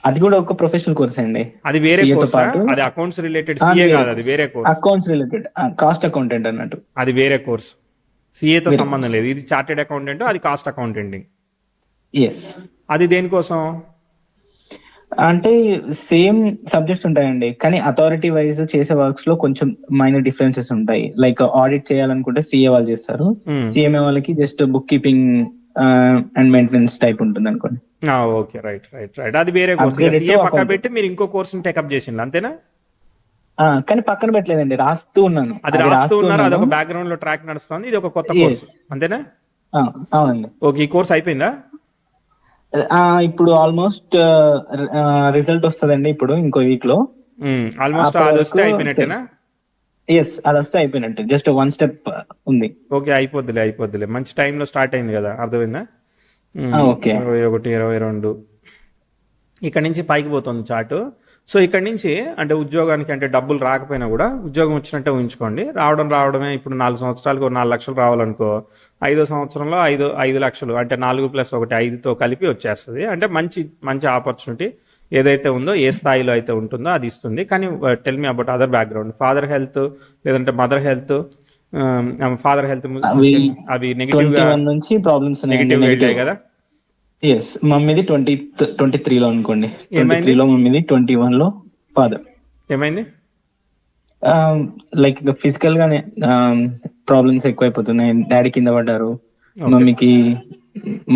అది కూడా ఒక ప్రొఫెషనల్ కోర్స్ అండి. అది వేరే CA తో కోర్సా? పాటు అది అకౌంట్స్ రిలేటెడ్ సిఏ కాదు, అది వేరే course. Accounts related, cost accountant అన్నట్టు. అది వేరే కోర్స్, సిఏతో వేరే సంబంధం లేదు. ఇది చార్టెడ్ అకౌంటెంట్, అది కాస్ట్ అకౌంటెంటింగ్. ఎస్. అది దేనికోసం? అంటే సేమ్ సబ్జెక్ట్స్ ఉంటాయండి, కానీ అథారిటీ వైజ్ చేసే వర్క్స్ లో కొంచెం మైనర్ డిఫరెన్సెస్ ఉంటాయి. లైక్ ఆడిట్ చేయాలనుకుంటే సిఏ వాళ్ళు చేస్తారు, సిఎంఏ వాళ్ళకి just book keeping and maintenance type ఉంటుంది అనుకోండి. ఓకే, రైట్ రైట్ రైట్, అది వేరే కోర్స్. Upgraded సిఏ to పక్క accountant. పెట్టి మీరు ఇంకో కోర్స్ టేకప్ చేసిండ్రు అంతేనా? కానీ పక్కన పెట్టలేదండి, రాస్తూ ఉన్నాను. అది రాస్తూ ఉన్నారు, అది ఒక బ్యాక్గ్రౌండ్ లో ట్రాక్ నడుస్తుంది, ఇది ఒక కొత్త కోర్స్ అంతేనా? అవునండి. ఓకే, ఈ కోర్స్ అయిపోయిందా? ఇప్పుడు ఆల్మోస్ట్ రిజల్ట్ వస్తుందండి ఇప్పుడు ఇంకో వీక్ లో. ఆల్మోస్ట్ అది వస్తే అయిపోయినట్టేనా? ఎస్, అది వస్తే అయిపోయినట్టు. జస్ట్ 1 స్టెప్ ఉంది. ఓకే, అయిపోద్దిలే. మంచి టైంలో స్టార్ట్ అయింది కదా, అర్థమైందా? ఓకే. 21 22 ఇక్కడ నుంచి పైకి పోతుంది చార్ట్. సో ఇక్కడ నుంచి అంటే ఉద్యోగానికి అంటే డబ్బులు రాకపోయినా కూడా ఉద్యోగం వచ్చినట్టే ఊహించుకోండి. రావడమే ఇప్పుడు 4 సంవత్సరాలకు 4 లక్షలు రావాలనుకో, 5వ సంవత్సరంలో 5 లక్షలు అంటే 4 + 1 5తో కలిపి వచ్చేస్తుంది. అంటే మంచి ఆపర్చునిటీ ఏదైతే ఉందో, ఏ స్థాయిలో అయితే ఉంటుందో అది ఇస్తుంది. కానీ tell me about other background, father health లేదంటే మదర్ హెల్త్. ఫాదర్ హెల్త్ అవి నెగిటివ్ గా నుంచి ప్రాబ్లమ్స్ నెగిటివ్ వెళ్ళాయి కదా. ఎస్, మమ్మీది 23 లో అనుకోండి. ఏమైంది? 23 లో మమ్మీది, 21 లో ఫాదర్. ఏమైంది? లైక్ ఫిజికల్ గానే ప్రాబ్లమ్స్ ఎక్కువైపోతున్నాయి. డాడీ కింద పడ్డారు, మమ్మీకి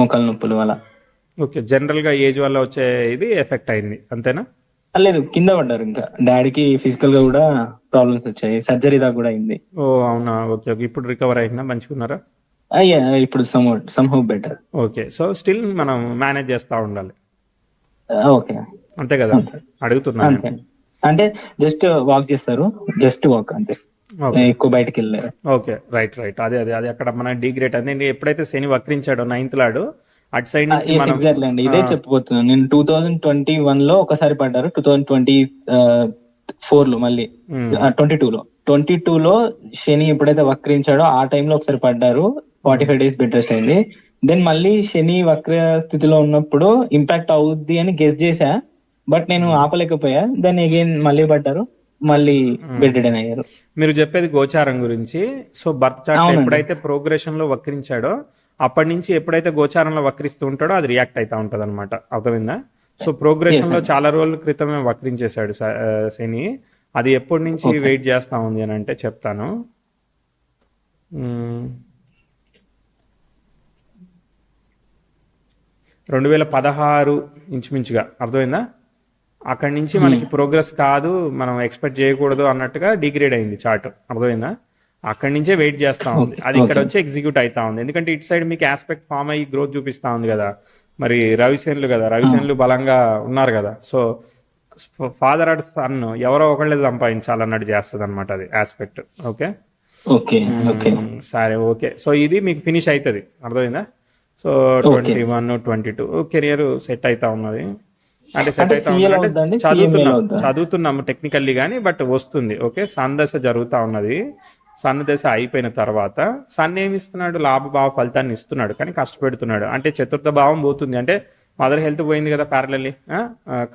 మోకాలు నొప్పులు అలా. ఓకే, జనరల్ గా ఏజ్ వల్ల వచ్చే ఇది ఎఫెక్ట్ అయింది అంతేనా? లేదు, కింద పడ్డారు. ఇంకా డాడీకి ఫిజికల్ గా కూడా ప్రాబ్లమ్స్ వచ్చాయి, సర్జరీ దాకా కూడా అయింది. ఓ అవునా, ఓకే ఓకే. ఇప్పుడు రికవర్ అయినా మంచుకున్నారా? ఇప్పుడు somehow better. Okay, so still మనం మేనేజ్ చేస్తా ఉండాలి. ఓకే, అంతే కదా, అడుగుతున్నాను. అంటే జస్ట్ వాక్ చేస్తారు, జస్ట్ వాక్ అంతే, ఎక్కువ బయటకు వెళ్ళారు. ఓకే, రైట్ రైట్, అదే అక్కడ మన డిగ్రేట్ అదే. ఎప్పుడైతే శని వక్రించాడో 9th లాడు అటు సైడ్ నుంచి ఎగ్జాక్ట్లీ అండి, ఇదే చెప్పబోతున్నాను నేను. 2021 లో ఒకసారి పడ్డారు, 2024 లో మళ్ళీ 22 లో శని ఎప్పుడైతే వక్రించాడో ఆ టైంలో ఒకసారి పడ్డారు. 45 days బెడ్ రెస్ట్ అయింది. దెన్ మళ్ళీ శని వక్ర స్థితిలో ఉన్నప్పుడు ఇంపాక్ట్ అవుద్ది అని గెస్ చేశా, బట్ నేను ఆపలేకపోయా. దెన్ అగైన్ మళ్ళీ పడ్డారు, మళ్ళీ బెడ్ రిడన్ అయ్యారు. మీరు చెప్పేది గోచారం గురించి. సో బర్త్ చార్ట్ ఎప్పుడైతే ప్రోగ్రెషన్ లో వక్రించాడో అప్పటి నుంచి ఎప్పుడైతే గోచారంలో వక్రిస్తూ ఉంటాడో అది రియాక్ట్ అవుతా ఉంటది అనమాట. అర్థమైందా? సో ప్రోగ్రెషన్ లో చాలా రోజుల క్రితమే వక్రించేశాడు శని. అది ఎప్పటి నుంచి వెయిట్ చేస్తా ఉంది అని అంటే చెప్తాను. 2016 ఇంచుమించుగా, అర్థమైందా? అక్కడి నుంచి మనకి ప్రోగ్రెస్ కాదు, మనం ఎక్స్పెక్ట్ చేయకూడదు అన్నట్టుగా డిగ్రేడ్ అయింది చార్ట్, అర్థమైందా? అక్కడి నుంచే వెయిట్ చేస్తా ఉంది, అది ఇక్కడ వచ్చి ఎగ్జిక్యూట్ అవుతా ఉంది. ఎందుకంటే ఇటు సైడ్ మీకు ఆస్పెక్ట్ ఫామ్ అయ్యి గ్రోత్ చూపిస్తా ఉంది కదా, మరి రవిసేనులు బలంగా ఉన్నారు కదా. సో ఫాదర్ అండ్ సన్ ఎవరో ఒకళ్ళే సంపాదించాలన్నట్టు చేస్తుంది అనమాట అది ఆస్పెక్ట్. ఓకే సరే, ఓకే. సో ఇది మీకు ఫినిష్ అవుతుంది, అర్థమైందా? సో 21 22 కెరియర్ సెట్ అవుతా ఉన్నది. అంటే సెట్ అవుతా ఉన్నది, చదువుతున్నాము టెక్నికల్లీ కానీ, బట్ వస్తుంది. ఓకే, సందశ జరుగుతా ఉన్నది, సన్ దశ అయిపోయిన తర్వాత సన్ ఏమి ఇస్తున్నాడు, లాభభావ ఫలితాన్ని ఇస్తున్నాడు, కానీ కష్టపెడుతున్నాడు. అంటే చతుర్థ భావం పోతుంది, అంటే మదర్ హెల్త్ పోయింది కదా ప్యారలల్లీ,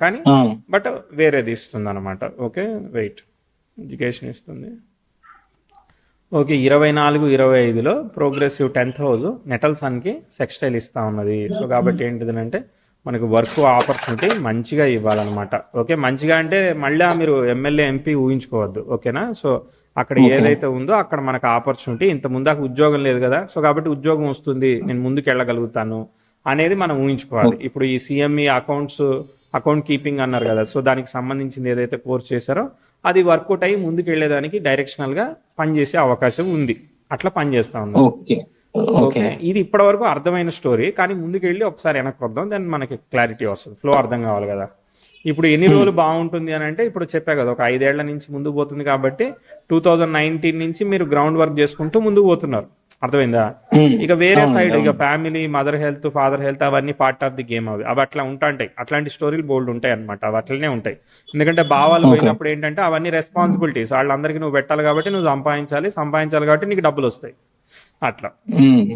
కానీ బట్ వేరేది ఇస్తుంది అనమాట. ఓకే, వెయిట్, ఎడ్యుకేషన్ ఇస్తుంది. ఓకే, 24-25లో ప్రోగ్రెసివ్ 10th హౌస్ నెటల్ సన్కి సెక్స్టైల్ ఇస్తా ఉన్నది. సో కాబట్టి ఏంటిదంటే మనకు వర్క్ ఆపర్చునిటీ మంచిగా ఇవ్వాలన్నమాట. ఓకే, మంచిగా అంటే మళ్ళీ మీరు ఎమ్మెల్యే ఎంపీ ఊహించుకోవద్దు. ఓకేనా? సో అక్కడ ఏదైతే ఉందో అక్కడ మనకు ఆపర్చునిటీ, ఇంత ముందాక ఉద్యోగం లేదు కదా, సో కాబట్టి ఉద్యోగం వస్తుంది, నేను ముందుకు వెళ్ళగలుగుతాను అనేది మనం ఊహించుకోవాలి. ఇప్పుడు ఈ సిఎంఈ అకౌంట్ కీపింగ్ అన్నారు కదా, సో దానికి సంబంధించింది ఏదైతే కోర్స్ చేశారో అది వర్కౌట్ అయ్యి ముందుకు వెళ్ళేదానికి డైరెక్షనల్ గా పనిచేసే అవకాశం ఉంది. అట్లా పనిచేస్తా ఉన్నాం. ఓకే, ఇది ఇప్పటి వరకు అర్థమైన స్టోరీ, కానీ ముందుకు వెళ్ళి ఒకసారి వెనక్కి వద్దాం, దాన్ని మనకి క్లారిటీ వస్తుంది, ఫ్లో అర్థం కావాలి కదా. ఇప్పుడు ఎన్ని రోజులు బాగుంటుంది అని అంటే ఇప్పుడు చెప్పా కదా, ఒక 5 ఏళ్ల నుంచి ముందుకు పోతుంది కాబట్టి 2019 నుంచి మీరు గ్రౌండ్ వర్క్ చేసుకుంటూ ముందుకు పోతున్నారు. అర్థమైందా? ఇక వేరే సైడ్ ఇక family, mother health, father health అవన్నీ పార్ట్ ఆఫ్ ది గేమ్. అవి అట్లా ఉంటాయి, అట్లాంటి స్టోరీలు బోల్డ్ ఉంటాయి అనమాట. అవి అట్లనే ఉంటాయి, ఎందుకంటే భావాలు పోయినప్పుడు ఏంటంటే అవన్నీ రెస్పాన్సిబిలిటీస్, వాళ్ళందరికీ నువ్వు పెట్టాలి కాబట్టి నువ్వు సంపాదించాలి కాబట్టి నీకు డబ్బులు వస్తాయి అట్లా.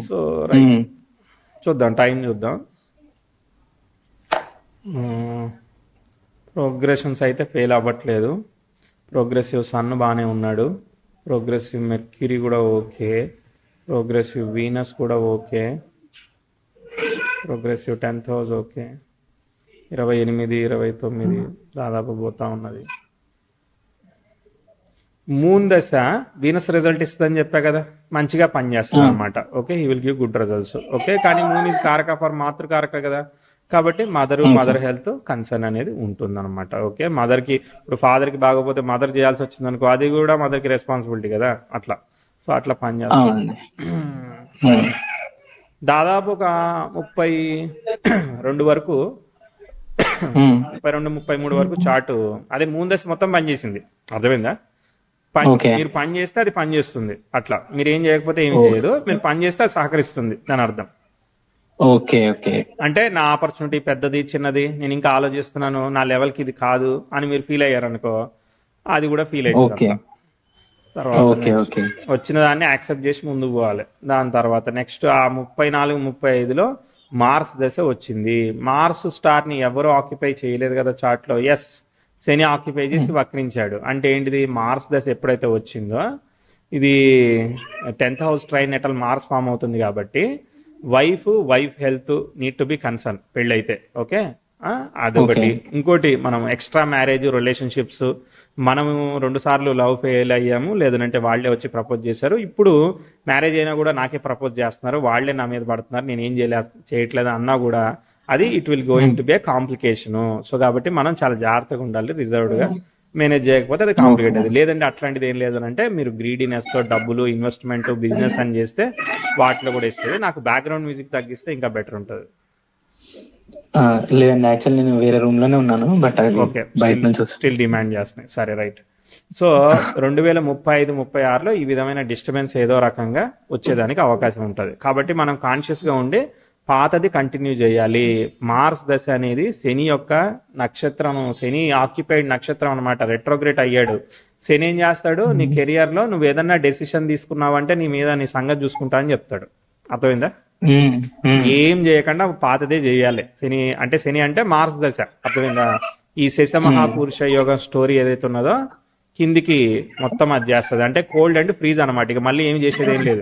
సో రైట్, చూద్దాం, టైం చూద్దాం. ప్రోగ్రెషన్స్ అయితే ఫెయిల్ అవ్వట్లేదు. ప్రోగ్రెసివ్ సన్ బాగానే ఉన్నాడు, ప్రోగ్రెసివ్ మెర్క్యూరీ కూడా ఓకే, ప్రోగ్రెసివ్ వీనస్ కూడా okay, progressive 10th house okay, 28-29 దాదాపు పోతా ఉన్నది. మూన్ దశ వీనస్ రిజల్ట్ ఇస్తుందని చెప్పా కదా, మంచిగా పనిచేస్తుంది అనమాట. Okay, he will give good results. Okay, కానీ మూన్ ఇది కారక ఫర్ మాతృకారక కదా, కాబట్టి మదర్ హెల్త్ కన్సర్న్ అనేది ఉంటుంది అనమాట. ఓకే, మదర్కి ఇప్పుడు ఫాదర్కి బాగోపోతే మదర్ చేయాల్సి వచ్చింది అనుకో, అది కూడా మదర్కి రెస్పాన్సిబిలిటీ కదా అట్లా. సో అట్లా పనిచేస్తుంది. దాదాపు ఒక 32 వరకు 32-33 వరకు చార్ట్ అదే మూన్ దశ మొత్తం పనిచేసింది. అర్థమైందా? మీరు పని చేస్తే అది పని చేస్తుంది, అట్లా మీరు ఏం చేయకపోతే ఏం చేయదు, మీరు పని చేస్తే అది సహకరిస్తుంది, దాని అర్థం. ఓకే ఓకే, అంటే నా ఆపర్చునిటీ పెద్దది చిన్నది నేను ఇంకా ఆలోచిస్తున్నాను, నా లెవెల్కి ఇది కాదు అని మీరు ఫీల్ అయ్యారు అనుకో, అది కూడా ఫీల్ అవుతుంది. తర్వాత వచ్చిన దాన్ని యాక్సెప్ట్ చేసి ముందుకు పోవాలి. దాని తర్వాత నెక్స్ట్ ఆ 34-35లో మార్స్ దశ వచ్చింది. మార్స్ స్టార్ ని ఎవరు ఆక్యుపై చేయలేదు కదా చార్ట్ లో. ఎస్, శని ఆక్యుపై చేసి వక్రించాడు. అంటే ఏంటిది, మార్స్ దశ ఎప్పుడైతే వచ్చిందో ఇది 10th house trine natal Mars form అవుతుంది కాబట్టి wife health need to be concern పెళ్ళైతే. ఓకే, అదొకటి. ఇంకోటి, మనం ఎక్స్ట్రా మ్యారేజ్ రిలేషన్షిప్స్, మనము 2 సార్లు లవ్ ఫెయిల్ అయ్యాము, లేదంటే వాళ్ళే వచ్చి ప్రపోజ్ చేశారు, ఇప్పుడు మ్యారేజ్ అయినా కూడా నాకే ప్రపోజ్ చేస్తున్నారు, వాళ్ళే నా మీద పడుతున్నారు, నేను ఏం చేయట్లేదు అన్నా కూడా అది it will going to be A complication. So కాబట్టి మనం చాలా జాగ్రత్తగా ఉండాలి, రిజర్వ్డ్ గా మేనేజ్ చేయకపోతే అది కాంప్లికేట్ అది. లేదంటే అట్లాంటిది ఏం లేదనంటే మీరు గ్రీడీనెస్ తో డబ్బులు ఇన్వెస్ట్మెంట్ బిజినెస్ అని చేస్తే వాటిలో కూడా ఇస్తుంది. నాకు బ్యాక్గ్రౌండ్ మ్యూజిక్ తగ్గిస్తే ఇంకా బెటర్ ఉంటుంది. లేదండి, యాక్చువల్ నేను వేరే రూమ్ లోనే ఉన్నాను, బట్ ఓకే, స్టిల్ డిమాండ్ చేస్తున్నాయి. సరే, రైట్. సో 2035-36లో ఈ విధమైన డిస్టర్బెన్స్ ఏదో రకంగా వచ్చేదానికి అవకాశం ఉంటుంది. కాబట్టి మనం కాన్షియస్ గా ఉండి పాతది కంటిన్యూ చేయాలి. మార్స్ దశ అనేది శని యొక్క నక్షత్రం, శని ఆక్యుపైడ్ నక్షత్రం అనమాట. రెట్రోగ్రేట్ అయ్యాడు. శని ఏం చేస్తాడు, నీ కెరియర్ లో నువ్వు ఏదన్నా డెసిషన్ తీసుకున్నావంటే నీ మీద నీ సంగతి చూసుకుంటా అని చెప్తాడు. అర్థమైందా? ఏం చేయకుండా పాతదే చేయాలి. శని అంటే మార్స్ దశ. అర్థమైందా? ఈ శశ మహాపురుష యోగం స్టోరీ ఏదైతే ఉన్నదో కిందికి మొత్తం అది చేస్తుంది. అంటే కోల్డ్ అండ్ ఫ్రీజ్ అనమాట. ఇక మళ్ళీ ఏం చేసేది ఏం లేదు.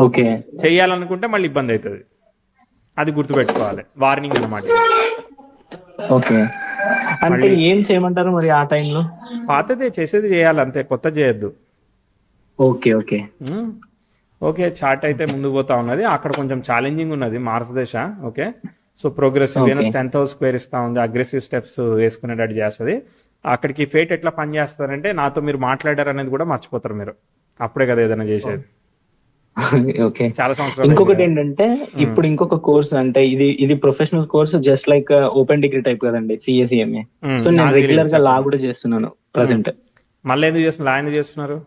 ఓకే, చెయ్యాలనుకుంటే మళ్ళీ ఇబ్బంది అవుతుంది. అది గుర్తుపెట్టుకోవాలి, వార్నింగ్ అన్నమాట. ఓకే, అంటే ఏం చేయమంటారు మరి ఆ టైంలో? పాతదే చేసేది చేయాలి, అంతే, కొత్త చేయొద్దు. ఓకే ఓకే ఓకే, చార్ట్ అయితే ముందుకు పోతా ఉన్నది. అక్కడ కొంచెం ఛాలెంజింగ్ ఉన్నది మార్స్ దశ. Okay, so progressive Venus 10th house square ఇస్తా ఉంది, అగ్రెసివ్ స్టెప్స్ వేసుకునేటట్టు చేస్తుంది. అక్కడికి ఫేట్ ఎట్లా పని చేస్తారంటే నాతో మీరు మాట్లాడారు అనేది కూడా మర్చిపోతారు మీరు, అప్పుడే కదా ఏదైనా చేసేది. ఓకే, చాలా సంవత్సరాలు. ఇంకొకటి ఏంటంటే ఇప్పుడు ఇంకొక కోర్స్, అంటే ఇది professional course, just like open degree type కదండి, సిఎస్ఈఎంఏ. సో నేను రెగ్యులర్ గా లా కూడా చేస్తున్నాను ప్రెసెంట్. మళ్ళీ ఎందుకు చేస్తున్నారు, లా ఎందుకు చేస్తున్నారు?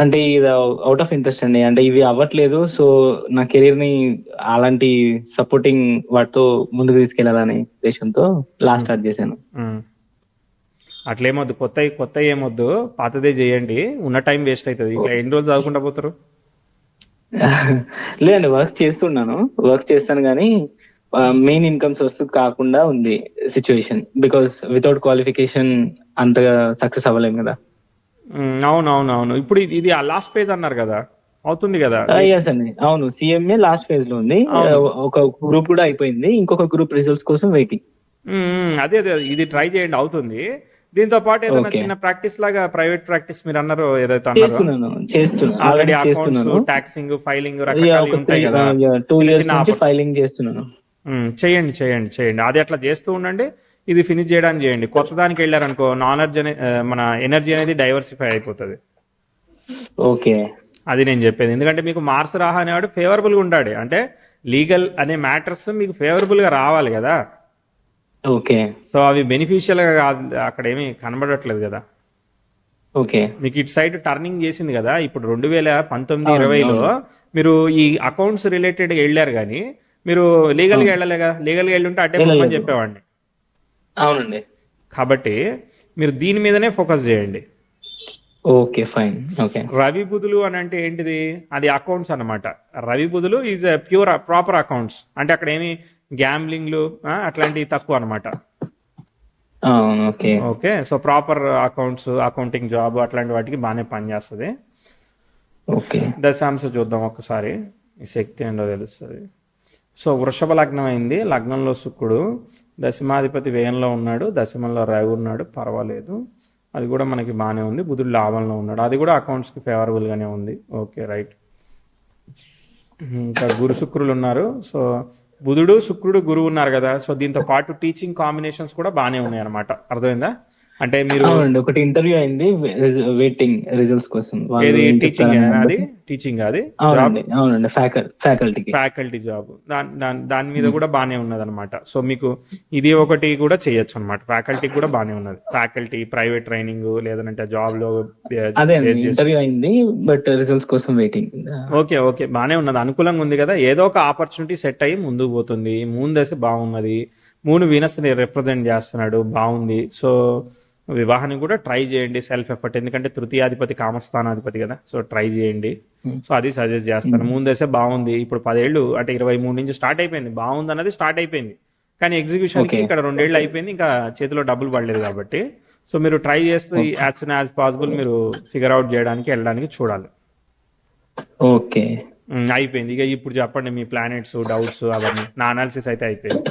అంటే ఇది అవుట్ ఆఫ్ ఇంట్రెస్ట్ అండి. అంటే ఇవి అవ్వట్లేదు, సో నా కెరీర్ ని అలాంటి సపోర్టింగ్ వాటితో ముందుకు తీసుకెళ్లాలనే ఉద్దేశంతో లా స్టార్ట్ చేశాను. అట్లేమొద్దు, కొత్త ఏమొద్దు, పాతదే చేయండి. ఉన్న టైం వేస్ట్ అవుతుంది. ఇట్లా ఎన్ని రోజులు చదువుకుంటా పోతారు? లేదండి, వర్క్స్ చేస్తాను కానీ మెయిన్ ఇన్కమ్ సోర్స్ కాకుండా ఉంది సిచ్యువేషన్. బికాస్ వితౌట్ క్వాలిఫికేషన్ అంతగా సక్సెస్ అవ్వలేము కదా. అవునవునవును. ఇప్పుడు ఇది ఆ లాస్ట్ ఫేజ్ అన్నారు కదా, అవుతుంది కదా? ఎస్ అండి, అవును. సిఎంఏ లాస్ట్ ఫేజ్ లో ఉంది. అవును. ఒక గ్రూప్ కూడా అయిపోయింది, ఇంకొక గ్రూప్ రిజల్ట్స్ కోసం వెయిటింగ్. అదే అదే, ఇది ట్రై చేయండి, అవుతుంది. దీంతో పాటు ఏదైనా ఓకే, చిన్న ప్రాక్టీస్ లాగా, ప్రైవేట్ ప్రాక్టీస్ మీరు అన్నారు, ఏదైతే అన్నారో చేస్తున్నాను ఆల్రెడీ ఆల్రెడీ అకౌంట్స్, చేస్తున్నాను. టాక్సింగ్, ఫైలింగ్ రకరకాలు ఒక ఉంటాయి కదా, 2 చిన్న years చిన్న నుంచి ఆపర్చునిటీ. ఫైలింగ్ చేస్తున్నాను. చేయండి చేయండి చేయండి, అది అట్లా చేస్తూ ఉండండి. ఇది ఫినిష్ చేయడానికి చేయండి. కొత్త దానికి వెళ్ళారనుకో, నాలెడ్జ్ మన ఎనర్జీ అనేది డైవర్సిఫై అయిపోతుంది. ఓకే, అది నేను చెప్పేది. ఎందుకంటే మీకు మార్క్స్ రాహా అనేవాడు ఫేవరబుల్గా ఉండాలి. అంటే లీగల్ అనే మ్యాటర్స్ మీకు ఫేవరబుల్గా రావాలి కదా. ఓకే, సో అవి బెనిఫిషియల్గా కాదు, అక్కడ ఏమీ కనబడట్లేదు కదా. ఓకే. మీకు ఇటు సైడ్ టర్నింగ్ చేసింది కదా ఇప్పుడు 2019, అవును, 20లో అవును. మీరు ఈ అకౌంట్స్ రిలేటెడ్ వెళ్ళారు, కానీ మీరు లీగల్గా అవును. వెళ్ళలేగా. లీగల్గా వెళ్ళి ఉంటే అటే వెళ్ళలేదు. పొమ్మని చెప్పేవాడిని. అవునండి. కాబట్టి మీరు దీని మీదనే ఫోకస్ చేయండి. Okay, fine. ఓకే, రవి బుధులు అని అంటే ఏంటిది? అది అకౌంట్స్ అన్నమాట. రవి బుధులు ఈజ్ ప్యూర్ ప్రాపర్ అకౌంట్స్. అంటే అక్కడ ఏమి గ్యాంబ్లింగ్లు అట్లాంటివి తక్కువ అనమాట. అవును. Okay, okay, so proper accounts, accounting job అట్లాంటి వాటికి బాగానే పనిచేస్తుంది. ఓకే. దశాంశ చూద్దాం ఒక్కసారి, ఈ శక్తి ఏంటో తెలుస్తుంది. సో వృషభ లగ్నం అయింది, లగ్నంలో శుక్రుడు, దశమాధిపతి వ్యయంలో ఉన్నాడు, దశమంలో రవి ఉన్నాడు, పర్వాలేదు. అది కూడా మనకి బాగానే ఉంది. బుధుడు లాభంలో ఉన్నాడు, అది కూడా అకౌంట్స్కి ఫేవరబుల్గానే ఉంది. Okay, right. ఇంకా గురు శుక్రులు ఉన్నారు. సో బుధుడు, శుక్రుడు, గురువు ఉన్నారు కదా. సో దీంతో పాటు టీచింగ్ కాంబినేషన్స్ కూడా బాగానే ఉన్నాయి అనమాట. అర్థమైందా? అంటే మీరు అవునండి, ఒకటి ఇంటర్వ్యూ అయింది, వెయిటింగ్ రిజల్ట్స్ కోసం. వాళ్ళు ఏది ఏం టీచింగ్ చెప్తారని అది బట్టి. టీచింగ్ అది జాబ్, అవునండి, ఫ్యాకల్టీకి. ఫ్యాకల్టీ జాబ్, దాని మీద కూడా బాగానే ఉన్నది అనమాట. సో మీకు ఇది ఒకటి కూడా చేయొచ్చు అనమాట. ఫ్యాకల్టీకి కూడా బాగానే ఉన్నది. ఫ్యాకల్టీ, ప్రైవేట్ ట్రైనింగ్, లేదంటే జాబ్ లో అదే అండి, ఇంటర్వ్యూ అయింది, బట్ రిజల్ట్స్ కోసం వెయిటింగ్. ఓకే ఓకే, బాగానే ఉన్నది, అనుకూలంగా ఉంది కదా. ఏదో ఒక ఆపర్చునిటీ సెట్ అయ్యి ముందుకు పోతుంది. మూన్ దశ బాగున్నది, మూన్ వీనస్ ని రిప్రజెంట్ చేస్తున్నాడు, బాగుంది. సో వివాహానికి కూడా ట్రై చేయండి, సెల్ఫ్ ఎఫర్ట్. ఎందుకంటే తృతీయాధిపతి కామస్థానాధిపతి కదా, సో ట్రై చేయండి. సో అది సజెస్ట్ చేస్తాను. మూన్ దశ బాగుంది. ఇప్పుడు 10 ఏళ్ళు అంటే 23 నుంచి స్టార్ట్ అయిపోయింది. బాగుంది అన్నది స్టార్ట్ అయిపోయింది, కానీ ఎగ్జిక్యూషన్కి ఇక్కడ 2 ఏళ్ళు అయిపోయింది, ఇంకా చేతిలో డబ్బులు పడలేదు. కాబట్టి సో మీరు ట్రై చేస్తూ యాజ్ సూన్ యాజ్ పాసిబుల్ మీరు ఫిగర్ అవుట్ చేయడానికి వెళ్ళడానికి చూడాలి. ఓకే, అయిపోయింది. ఇక ఇప్పుడు చెప్పండి మీ ప్లానెట్స్, డౌట్స్ అవన్నీ. నా అనాలిసిస్ అయితే అయిపోయింది.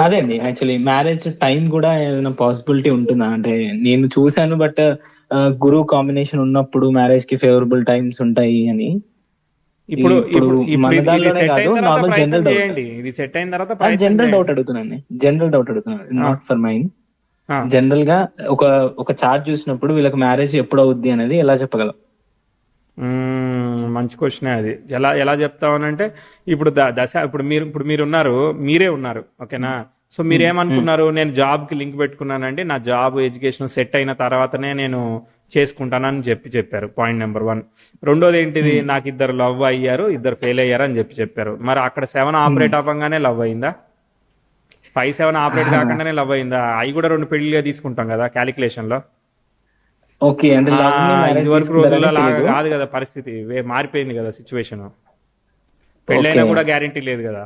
అదే అండి, యాక్చువల్లీ మ్యారేజ్ టైం కూడా ఏదైనా పాసిబిలిటీ ఉంటుందా? అంటే నేను చూసాను, బట్ గురువు కాంబినేషన్ ఉన్నప్పుడు మ్యారేజ్ కి ఫేవరబుల్ టైమ్స్ ఉంటాయి అని. ఇప్పుడు మన ఇది దానిలోనే సెట్ కాదు, అయిన తర్వాత నార్మల్ ప్రయత్నం జనరల్ డౌట్. చేయండి. ఇది సెట్ అయిన తర్వాత ప్రయత్నం జనరల్ డౌట్ చేయండి. అడుగుతున్నాను, నాట్ ఫర్ మైండ్. జనరల్ గా ఒక చార్ట్ చూసినప్పుడు వీళ్ళకి మ్యారేజ్ ఎప్పుడు అవుద్ది అనేది ఎలా చెప్పగలం? మంచి క్వశ్చనే అది. ఎలా చెప్తామనంటే ఇప్పుడు దశ, ఇప్పుడు మీరే ఉన్నారు, ఓకేనా. సో మీరేమనుకున్నారు, నేను జాబ్కి లింక్ పెట్టుకున్నానండి, నా జాబ్ ఎడ్యుకేషన్ సెట్ అయిన తర్వాతనే నేను చేసుకుంటానని చెప్పారు. Point number 1. రెండోది ఏంటిది, నాకు 2 లవ్ అయ్యారు, 2 ఫెయిల్ అయ్యారు అని చెప్పారు. మరి అక్కడ 7 ఆపరేట్ అవ్వగానే లవ్ అయిందా? 5-7 ఆపరేట్ కాకుండానే లవ్ అయిందా? అవి కూడా 2 పెళ్లిగా తీసుకుంటాం కదా క్యాలిక్యులేషన్ లో. ఓకే, అంటే ఇది వరకు రోజుల్లో లాగా కాదు కదా పరిస్థితి, మారిపోయింది కదా సిచ్యువేషన్. పెళ్ళైనా కూడా గ్యారంటీ లేదు కదా.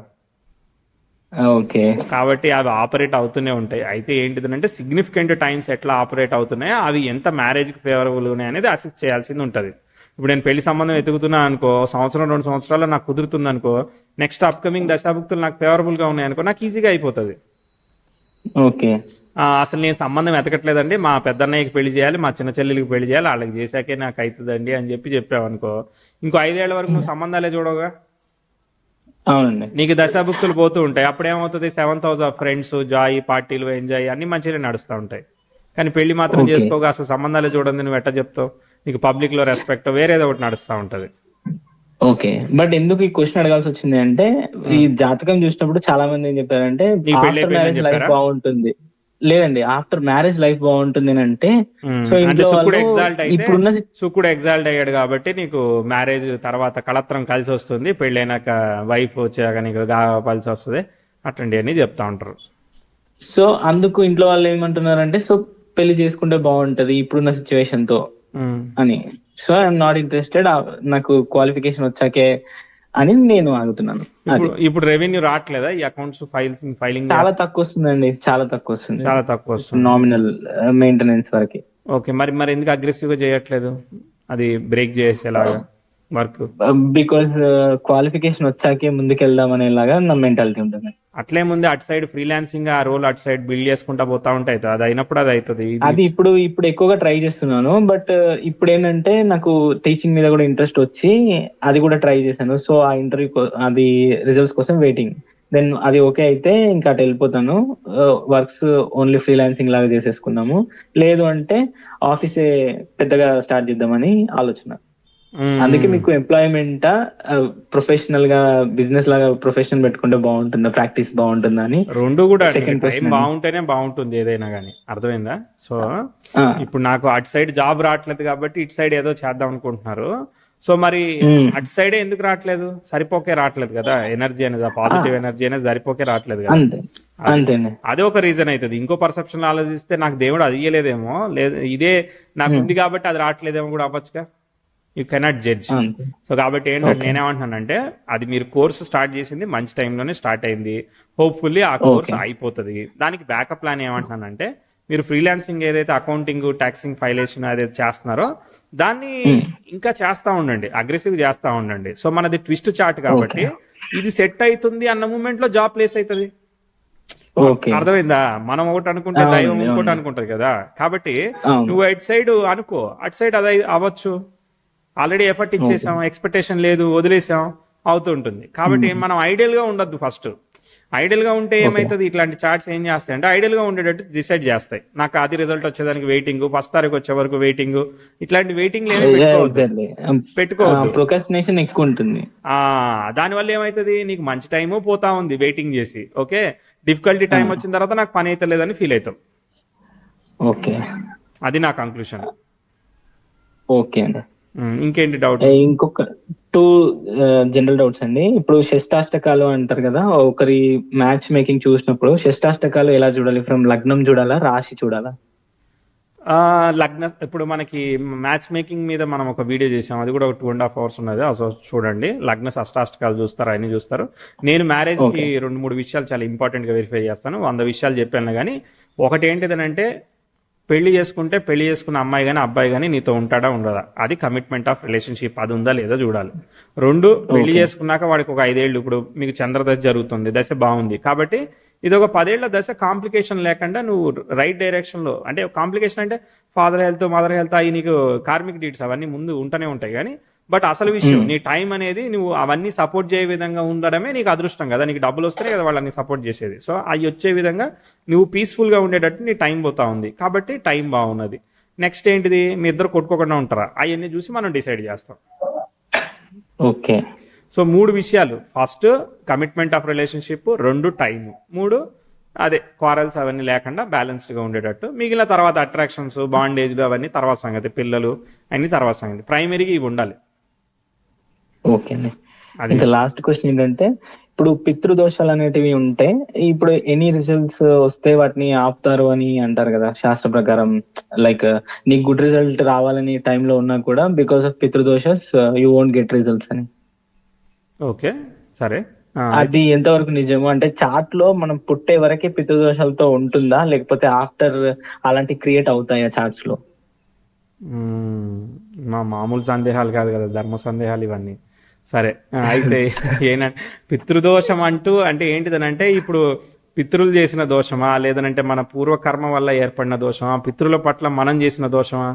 ఓకే, కాబట్టి అవి ఆపరేట్ అవుతూనే ఉంటాయి. అయితే ఏంటిదంటే సిగ్నిఫికెంట్ టైమ్స్ ఎట్లా ఆపరేట్ అవుతున్నాయో అవి ఎంత మ్యారేజ్కి ఫేవరబుల్ ఉన్నాయి అనేది అసెస్ చేయాల్సింది ఉంటుంది. ఇప్పుడు నేను పెళ్లి సంబంధం ఎతుకుతున్నాను అనుకో, 1-2 సంవత్సరాల్లో నాకు కుదురుతుంది అనుకో, నెక్స్ట్ అప్కమింగ్ దశాభుక్తులు నాకు ఫేవరబుల్గా ఉన్నాయి అనుకో, నాకు ఈజీగా అయిపోతుంది. ఓకే, అసలు నేను సంబంధం ఎతకట్లేదండి, మా పెద్దన్నయ్యకి పెళ్లి చేయాలి, మా చిన్న చెల్లెలికి పెళ్లి చేయాలి, వాళ్ళకి చేశాకే నాకు అవుతుందండి అని చెప్పావనుకో, ఇంకో 5 ఏళ్ల వరకు నువ్వు సంబంధాలే చూడవుగా. అవునండి, నీకు దశాభుక్తులు పోతూ ఉంటాయి. అప్పుడేమవుతుంది, 7th house of friends, Joy, పార్టీలు, ఎంజాయ్ అన్ని మంచిగానే నడుస్తూ ఉంటాయి. కానీ పెళ్లి మాత్రం చేసుకోగా అసలు సంబంధాలే చూడండి, నువ్వు ఎట్లా చెప్తావు? నీకు పబ్లిక్ లో రెస్పెక్ట్ వేరేదో ఒకటి నడుస్తూ ఉంటది. ఓకే, బట్ ఎందుకు ఈ క్వశ్చన్ అడగాల్సి వచ్చింది అంటే, ఈ జాతకం చూసినప్పుడు చాలా మంది ఏం చెప్పారంటే ఆఫ్టర్ మ్యారేజ్ లైఫ్ బాగుంటుంది. లేదండి, ఆఫ్టర్ మ్యారేజ్ లైఫ్ బాగుంటుంది అని అంటే, సో ఇంట్లో ఇప్పుడున్న శుక్రుడు ఎగ్జాల్ట్ అయ్యాడు కాబట్టి నీకు మ్యారేజ్ తర్వాత కళత్రం కలిసి వస్తుంది, పెళ్ళైనాక వైఫ్ వచ్చాక నీకు కలిసి వస్తుంది, అట్లాంటివన్నీ చెప్తా ఉంటారు. సో అందుకు ఇంట్లో వాళ్ళు ఏమంటున్నారంటే, సో పెళ్లి చేసుకుంటే బాగుంటది ఇప్పుడున్న సిచ్యువేషన్ తో అని. సో ఐఎమ్ నాట్ ఇంట్రెస్టెడ్, నాకు క్వాలిఫికేషన్ వచ్చాకే అని నేను ఆగుతున్నాను. ఇప్పుడు రెవెన్యూ రావట్లేదా ఈ అకౌంట్స్ ఫైలింగ్? చాలా తక్కువ వస్తుందండి, చాలా తక్కువ వస్తుంది, చాలా తక్కువ వస్తుంది, నామినల్ మెయింటెనెన్స్ వరకు. ఓకే, మరి ఎందుకు అగ్రెసివ్ గా చేయట్లేదు అది బ్రేక్ చేసేలాగా వర్క్? బికాస్ క్వాలిఫికేషన్ వచ్చాకే ముందుకెళ్దాం అనేలాగా నా మెంటాలిటీ ఉంటుంది. అట్లే ముందు అటు సైడ్ ఫ్రీలాన్సింగ్ ఆ రోల్ అటు సైడ్ బిల్డ్ చేసుకుంటా పోతా ఉంటాయి, అది అయినప్పుడు అది అవుతుంది. అది ఇప్పుడు ఎక్కువగా ట్రై చేస్తున్నాను, బట్ ఇప్పుడు ఏంటంటే నాకు టీచింగ్ మీద కూడా ఇంట్రెస్ట్ వచ్చి అది కూడా ట్రై చేశాను. సో ఆ ఇంటర్వ్యూ అది రిజల్ట్స్ కోసం వెయిటింగ్. దెన్ అది ఓకే అయితే ఇంకా అటు వెళ్ళిపోతాను, వర్క్స్ ఓన్లీ ఫ్రీలాన్సింగ్ లాగా చేసేసుకున్నాము. లేదు అంటే ఆఫీసే పెద్దగా స్టార్ట్ చేద్దామని ఆలోచన. అందుకే మీకు ఎంప్లాయ్మెంట్ ప్రొఫెషనల్ గా బిజినెస్ లాగా ప్రొఫెషనల్ పెట్టుకుంటే బాగుంటుందా, ప్రాక్టీస్ బాగుంటుందా అని. రెండు కూడా బాగుంటేనే బాగుంటుంది ఏదైనా కానీ, అర్థమైందా? సో ఇప్పుడు నాకు అటు సైడ్ జాబ్ రావట్లేదు కాబట్టి ఇటు సైడ్ ఏదో చేద్దాం అనుకుంటున్నారు. సో మరి అటు సైడే ఎందుకు రావట్లేదు? సరిపోకే రావట్లేదు కదా, ఎనర్జీ అనేది, పాజిటివ్ ఎనర్జీ అనేది సరిపోకే రావట్లేదు కదా. అదే ఒక రీజన్ అవుతుంది. ఇంకో పర్సెప్షన్ ఆలోచిస్తే నాకు దేవుడు అది ఇయ్యలేదేమో, లేదు ఇదే నాకు ఉంది కాబట్టి అది రావట్లేదేమో కూడా అవ్వచ్చుగా. You cannot judge. సో కాబట్టి ఏంటంటే నేనేమంటున్నానంటే, అది మీరు కోర్సు స్టార్ట్ చేసింది మంచి టైంలోనే స్టార్ట్ అయింది, హోప్ఫుల్లీ ఆ కోర్సు అయిపోతుంది. దానికి బ్యాకప్ ప్లాన్ ఏమంటున్నానంటే, మీరు ఫ్రీలాన్సింగ్ ఏదైతే అకౌంటింగ్ టాక్సింగ్ ఫైలేషన్ ఏదైతే చేస్తున్నారో దాన్ని ఇంకా చేస్తా ఉండండి, అగ్రెసివ్ చేస్తా ఉండండి. సో మనది ట్విస్ట్ చార్ట్ కాబట్టి ఇది సెట్ అవుతుంది అన్న మూమెంట్ లో జాబ్ ప్లేస్ అవుతుంది. అర్థమైందా? మనం ఒకటి అనుకుంటే దైవం ఇంకోటి అనుకుంటది కదా. కాబట్టి నువ్వు అటు సైడ్ అనుకో, అటు సైడ్ అది అవ్వచ్చు. ఆల్రెడీ ఎఫర్ట్ ఇచ్చేసాం, ఎక్స్పెక్టేషన్ లేదు, వదిలేసాం, అవుతుంటుంది. కాబట్టి మనం ఐడియల్ గా ఉండద్దు. ఫస్ట్ ఐడియల్ గా ఉంటే ఏమైతుంది, ఇట్లాంటి చార్ట్స్ ఏం చేస్తాయి అంటే ఐడియల్ గా ఉండేటట్టు డిసైడ్ చేస్తాయి. నాకు అది రిజల్ట్ వచ్చేదానికి వెయిటింగ్, ఫస్ట్ తారీఖు వచ్చే వరకు వెయిటింగ్, ఇట్లాంటి వెయిటింగ్ పెట్టుకోవద్దు. ప్రొక్రాస్టినేషన్ ఎక్కువ ఉంటుంది. దానివల్ల ఏమైతుంది, నీకు మంచి టైము పోతా ఉంది వెయిటింగ్ చేసి. ఓకే, డిఫికల్టీ టైం వచ్చిన తర్వాత నాకు పని అయితే లేదని ఫీల్ అవుతాం. ఓకే, అది నా కంక్లూషన్. ఓకే అండి, ఇంకేంటి డౌట్? ఇంకొక 2 జనరల్ డౌట్స్ అండి. ఇప్పుడు షష్టాష్టకాలు అంటారు కదా, ఒకరి మ్యాచ్ మేకింగ్ చూసినప్పుడు షష్టాష్టకాలు ఎలా చూడాలి? ఫ్రమ్ లగ్నం చూడాలా, రాశి చూడాలా? లగ్న, ఇప్పుడు మనకి మ్యాచ్ మేకింగ్ మీద మనం ఒక వీడియో చేసాం, అది కూడా 2.5 hours ఉన్నది, అసలు చూడండి. లగ్న అష్టాష్టకాలు చూస్తారు, అన్ని చూస్తారు. నేను మ్యారేజ్ కి 2-3 విషయాలు చాలా ఇంపార్టెంట్ గా వెరిఫై చేస్తాను. 100 విషయాలు చెప్పాను కానీ, ఒకటి ఏంటిదనంటే, పెళ్లి చేసుకున్న అమ్మాయి కానీ అబ్బాయి కానీ నీతో ఉంటాడా ఉండదా, అది కమిట్మెంట్ ఆఫ్ రిలేషన్షిప్, అది ఉందా లేదా చూడాలి. 2, పెళ్లి చేసుకున్నాక వాడికి ఒక 5 ఏళ్ళు, ఇప్పుడు మీకు చంద్రదశ జరుగుతుంది, దశ బాగుంది కాబట్టి ఇది ఒక 10 ఏళ్ల దశ, కాంప్లికేషన్ లేకుండా నువ్వు రైట్ డైరెక్షన్ లో, అంటే కాంప్లికేషన్ అంటే ఫాదర్ హెల్త్, మదర్ హెల్త్, అవి నీకు కార్మిక్ డీడ్స్ అవన్నీ ముందు ఉంటూనే ఉంటాయి కానీ, బట్ అసలు విషయం నీ టైం అనేది నువ్వు అవన్నీ సపోర్ట్ చేయ విధంగా ఉండడమే నీకు అదృష్టం కదా. నీకు డబ్బులు వస్తేనే కదా వాళ్ళని సపోర్ట్ చేసేది. సో అవి వచ్చే విధంగా నువ్వు పీస్ఫుల్ గా ఉండేటట్టు నీ టైం పోతా ఉంది కాబట్టి టైం బాగున్నది. నెక్స్ట్ ఏంటిది, మీ ఇద్దరు కొట్టుకోకుండా ఉంటారా, అవన్నీ చూసి మనం డిసైడ్ చేస్తాం. ఓకే, సో 3 విషయాలు: first commitment of relationship, 2 time, 3 అదే క్వారల్స్ అవన్నీ లేకుండా బ్యాలెన్స్డ్ గా ఉండేటట్టు. మిగిలిన తర్వాత అట్రాక్షన్స్, బాండేజ్లు అవన్నీ తర్వాత సంగతి, పిల్లలు అన్ని తర్వాత సంగతి. ప్రైమరీగా ఇవి ఉండాలి. ఓకే అండి. ఇంకా లాస్ట్ క్వశ్చన్ ఏంటంటే, ఇప్పుడు పితృదోషాలు అనేటివి ఉంటే ఇప్పుడు ఎనీ రిజల్ట్స్ వస్తే వాటిని ఆపుతారు అని అంటారు కదా శాస్త్ర ప్రకారం. లైక్ నీకు గుడ్ రిజల్ట్ రావాలని టైంలో ఉన్నా కూడా బికాస్ ఆఫ్ పితృదోషస్ యూ వోంట్ గెట్ రిజల్ట్స్ అని. ఓకే, సరే, అది ఎంతవరకు నిజము? అంటే చార్ట్ లో మనం పుట్టే వరకే పితృదోషాలతో ఉంటుందా, లేకపోతే ఆఫ్టర్ అలాంటి క్రియేట్ అవుతాయా చార్ట్స్ లో? మా మామూలు సందేహాలు కాదు కదా, ధర్మ సందేహాలు ఇవన్నీ. సరే, అయితే ఏంటంటే పితృదోషం అంటే ఏంటిదనంటే, ఇప్పుడు పితృలు చేసిన దోషమా, లేదనంటే మన పూర్వకర్మ వల్ల ఏర్పడిన దోషమా, పితృల పట్ల మనం చేసిన దోషమా,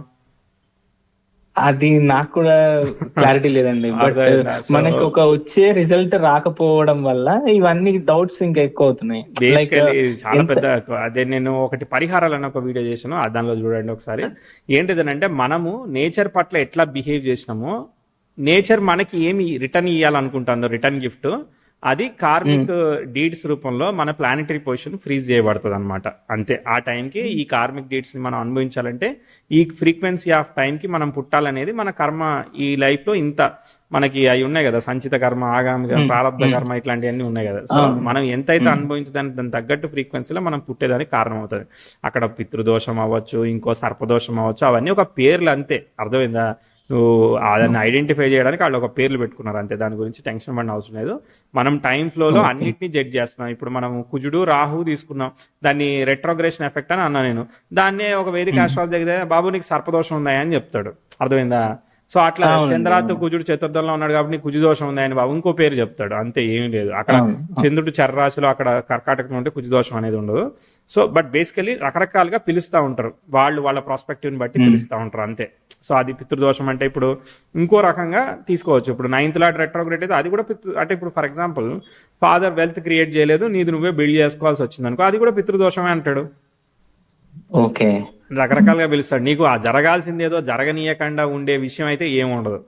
అది నాకు కూడా క్లారిటీ లేదండి. బట్ మనకి ఒక వచ్చే రిజల్ట్ రాకపోవడం వల్ల ఇవన్నీ డౌట్స్ ఇంకా ఎక్కువ అవుతున్నాయి. చాలా పెద్ద. అదే నేను ఒకటి పరిహారాలు అని ఒక వీడియో చేసాను, దానిలో చూడండి ఒకసారి. ఏంటిదనంటే, మనము నేచర్ పట్ల ఎట్లా బిహేవ్ చేసినామో, నేచర్ మనకి ఏమి రిటర్న్ ఇవ్వాలనుకుంటుందో, రిటర్న్ గిఫ్ట్ అది కార్మిక్ డీడ్స్ రూపంలో మన ప్లానెటరీ పొజిషన్ ఫ్రీజ్ చేయబడుతుంది అనమాట. అంతే. ఆ టైంకి ఈ కార్మిక్ డీడ్స్ ని మనం అనుభవించాలంటే ఈ ఫ్రీక్వెన్సీ ఆఫ్ టైంకి మనం పుట్టాలనేది మన కర్మ. ఈ లైఫ్ లో ఇంత మనకి అవి ఉన్నాయి కదా, సంచిత కర్మ, ఆగామి కర్మ, ప్రారంభ కర్మ, ఇట్లాంటివన్నీ ఉన్నాయి కదా. సో మనం ఎంతైతే అనుభవించడానికి దానికి తగ్గట్టు ఫ్రీక్వెన్సీలో మనం పుట్టేదానికి కారణం అవుతుంది. అక్కడ పితృదోషం అవ్వచ్చు, ఇంకో సర్పదోషం అవ్వచ్చు, అవన్నీ ఒక పేర్లు అంతే. అర్థమైందా? నువ్వు దాన్ని ఐడెంటిఫై చేయడానికి వాళ్ళు ఒక పేర్లు పెట్టుకున్నారు అంతే. దాని గురించి టెన్షన్ పడిన అవసరం లేదు. మనం టైం ఫ్లోలో అన్నిటిని జడ్జ్ చేస్తున్నాం. ఇప్పుడు మనం కుజుడు రాహు తీసుకున్నాం, దాన్ని రెట్రోగ్రేషన్ ఎఫెక్ట్ అని అన్నా నేను. దాన్నే ఒక వేదిక ఆస్ట్రాలజీ దగ్గర బాబు నీకు సర్పదోషం ఉన్నాయా అని చెప్తాడు. అర్థమైందా? సో అట్లా చంద్రాతో కుజుడు చతుర్థంలో ఉన్నాడు కాబట్టి నీకు కుజు దోషం ఉంది అని బాబు ఇంకో పేరు చెప్తాడు. అంతే, ఏమీ లేదు. అక్కడ చంద్రుడు చర్రాశిలో అక్కడ కర్కాటకం ఉంటే కుజు దోషం అనేది ఉండదు. సో బట్ బేసికలీ రకరకాలుగా పిలుస్తూ ఉంటారు వాళ్ళు, వాళ్ళ ప్రాస్పెక్టివ్ ని బట్టి పిలుస్తూ ఉంటారు అంతే. సో అది పితృదోషం అంటే ఇప్పుడు ఇంకో రకంగా తీసుకోవచ్చు. ఇప్పుడు 9th లాట్ రెట్రోగ్రేడ్ అయితే అది కూడా అంటే ఇప్పుడు for example father wealth create చేయలేదు, నీది నువ్వే బిల్డ్ చేసుకోవాల్సి వచ్చింది అనుకో, అది కూడా పితృదోషమే అంటాడు. ఓకే, రకరకాలుగా పిలుస్తాడు. నీకు ఆ జరగాల్సింది ఏదో జరగనీయకుండా ఉండే విషయం అయితే ఏముండదు.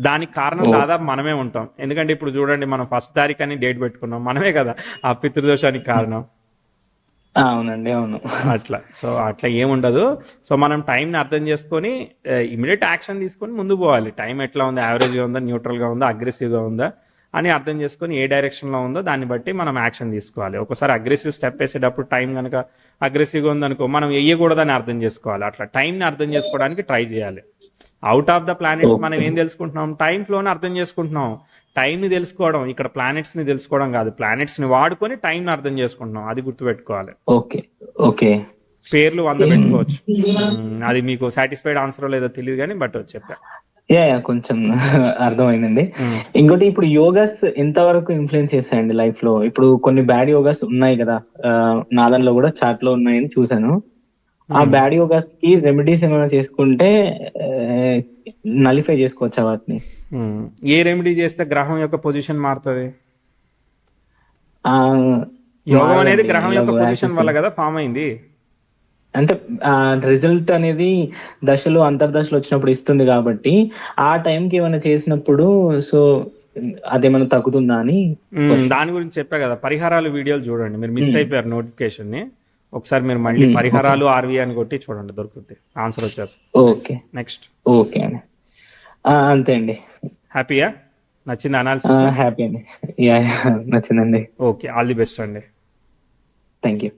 దానికి కారణం దాదాపు మనమే ఉంటాం. ఎందుకంటే ఇప్పుడు చూడండి, మనం 1st తారీఖు అని డేట్ పెట్టుకున్నాం, మనమే కదా ఆ పితృదోషానికి కారణం. అవునండి, అవును. అట్లా. సో అట్లా ఏముండదు. సో మనం టైంని అర్థం చేసుకొని ఇమీడియట్ యాక్షన్ తీసుకొని ముందు పోవాలి. టైం ఎట్లా ఉంది, యావరేజ్గా ఉందా, న్యూట్రల్గా ఉందా, అగ్రెసివ్గా ఉందా అని అర్థం చేసుకొని ఏ డైరెక్షన్లో ఉందో దాన్ని బట్టి మనం యాక్షన్ తీసుకోవాలి. ఒకసారి అగ్రెసివ్ స్టెప్ వేసేటప్పుడు టైం కనుక అగ్రెసివ్గా ఉందనుకో మనం వేయకూడదని అర్థం చేసుకోవాలి. అట్లా టైంని అర్థం చేసుకోవడానికి ట్రై చేయాలి. అవుట్ ఆఫ్ ద ప్లానెట్స్ మనం ఏం తెలుసుకుంటున్నాం, టైం ఫ్లోని అర్థం చేసుకుంటున్నాం. టైంని తెలుసుకోవడం ఇక్కడ ప్లానెట్స్ ని తెలుసుకోవడం కాదు, ప్లానెట్స్ ని వాడుకొని టైంని అర్థం చేసుకుంటున్నాం. అది గుర్తుపెట్టుకోవాలి. Okay, okay. పేర్లు 100 పెట్టుకోవచ్చు. అది మీకు సాటిస్ఫైడ్ ఆన్సర్ లేదో తెలియదు కానీ బట్ చెప్పా. కొంచెం అర్థమైందండి. ఇంకోటి, ఇప్పుడు యోగాస్ ఎంతవరకు ఇన్ఫ్లుయెన్స్ చేస్తాయండి లైఫ్ లో? ఇప్పుడు కొన్ని బ్యాడ్ యోగాస్ ఉన్నాయి కదా, నాదన్లో కూడా చాట్ లో ఉన్నాయని చూసాను. ఆ బ్యాడ్ యోగాస్ కి రెమెడీస్ ఏమైనా చేసుకుంటే నలిఫై చేసుకోవచ్చా వాటిని? ఏ రెమెడీ చేస్తే గ్రహం యొక్క పొజిషన్ మారుతుంది? యోగం అనేది గ్రహం యొక్క పొజిషన్ వల్ల కదా ఫామ్ అయింది. అంటే రిజల్ట్ అనేది దశలు అంతర్దశలు వచ్చినప్పుడు ఇస్తుంది కాబట్టి ఆ టైంకి ఏమైనా చేసినప్పుడు సో అదేమైనా తగ్గుతుందా అని దాని గురించి చెప్పా కదా. పరిహారాలు వీడియోలు చూడండి, మీరు మిస్ అయిపోయారు నోటిఫికేషన్ ని. ఒకసారి మీరు మళ్ళీ పరిహారాలు ఆర్వి అని కొట్టి చూడండి, దొరుకుతుంది, ఆన్సర్ వచ్చేస్తుంది. Okay, next. ఓకే అండి, అంతే అండి. హ్యాపీయా? నచ్చింది అనాలిసిస్? హ్యాపీ అండి, నచ్చిందండి. ఓకే, ఆల్ ది బెస్ట్ అండి. Thank you.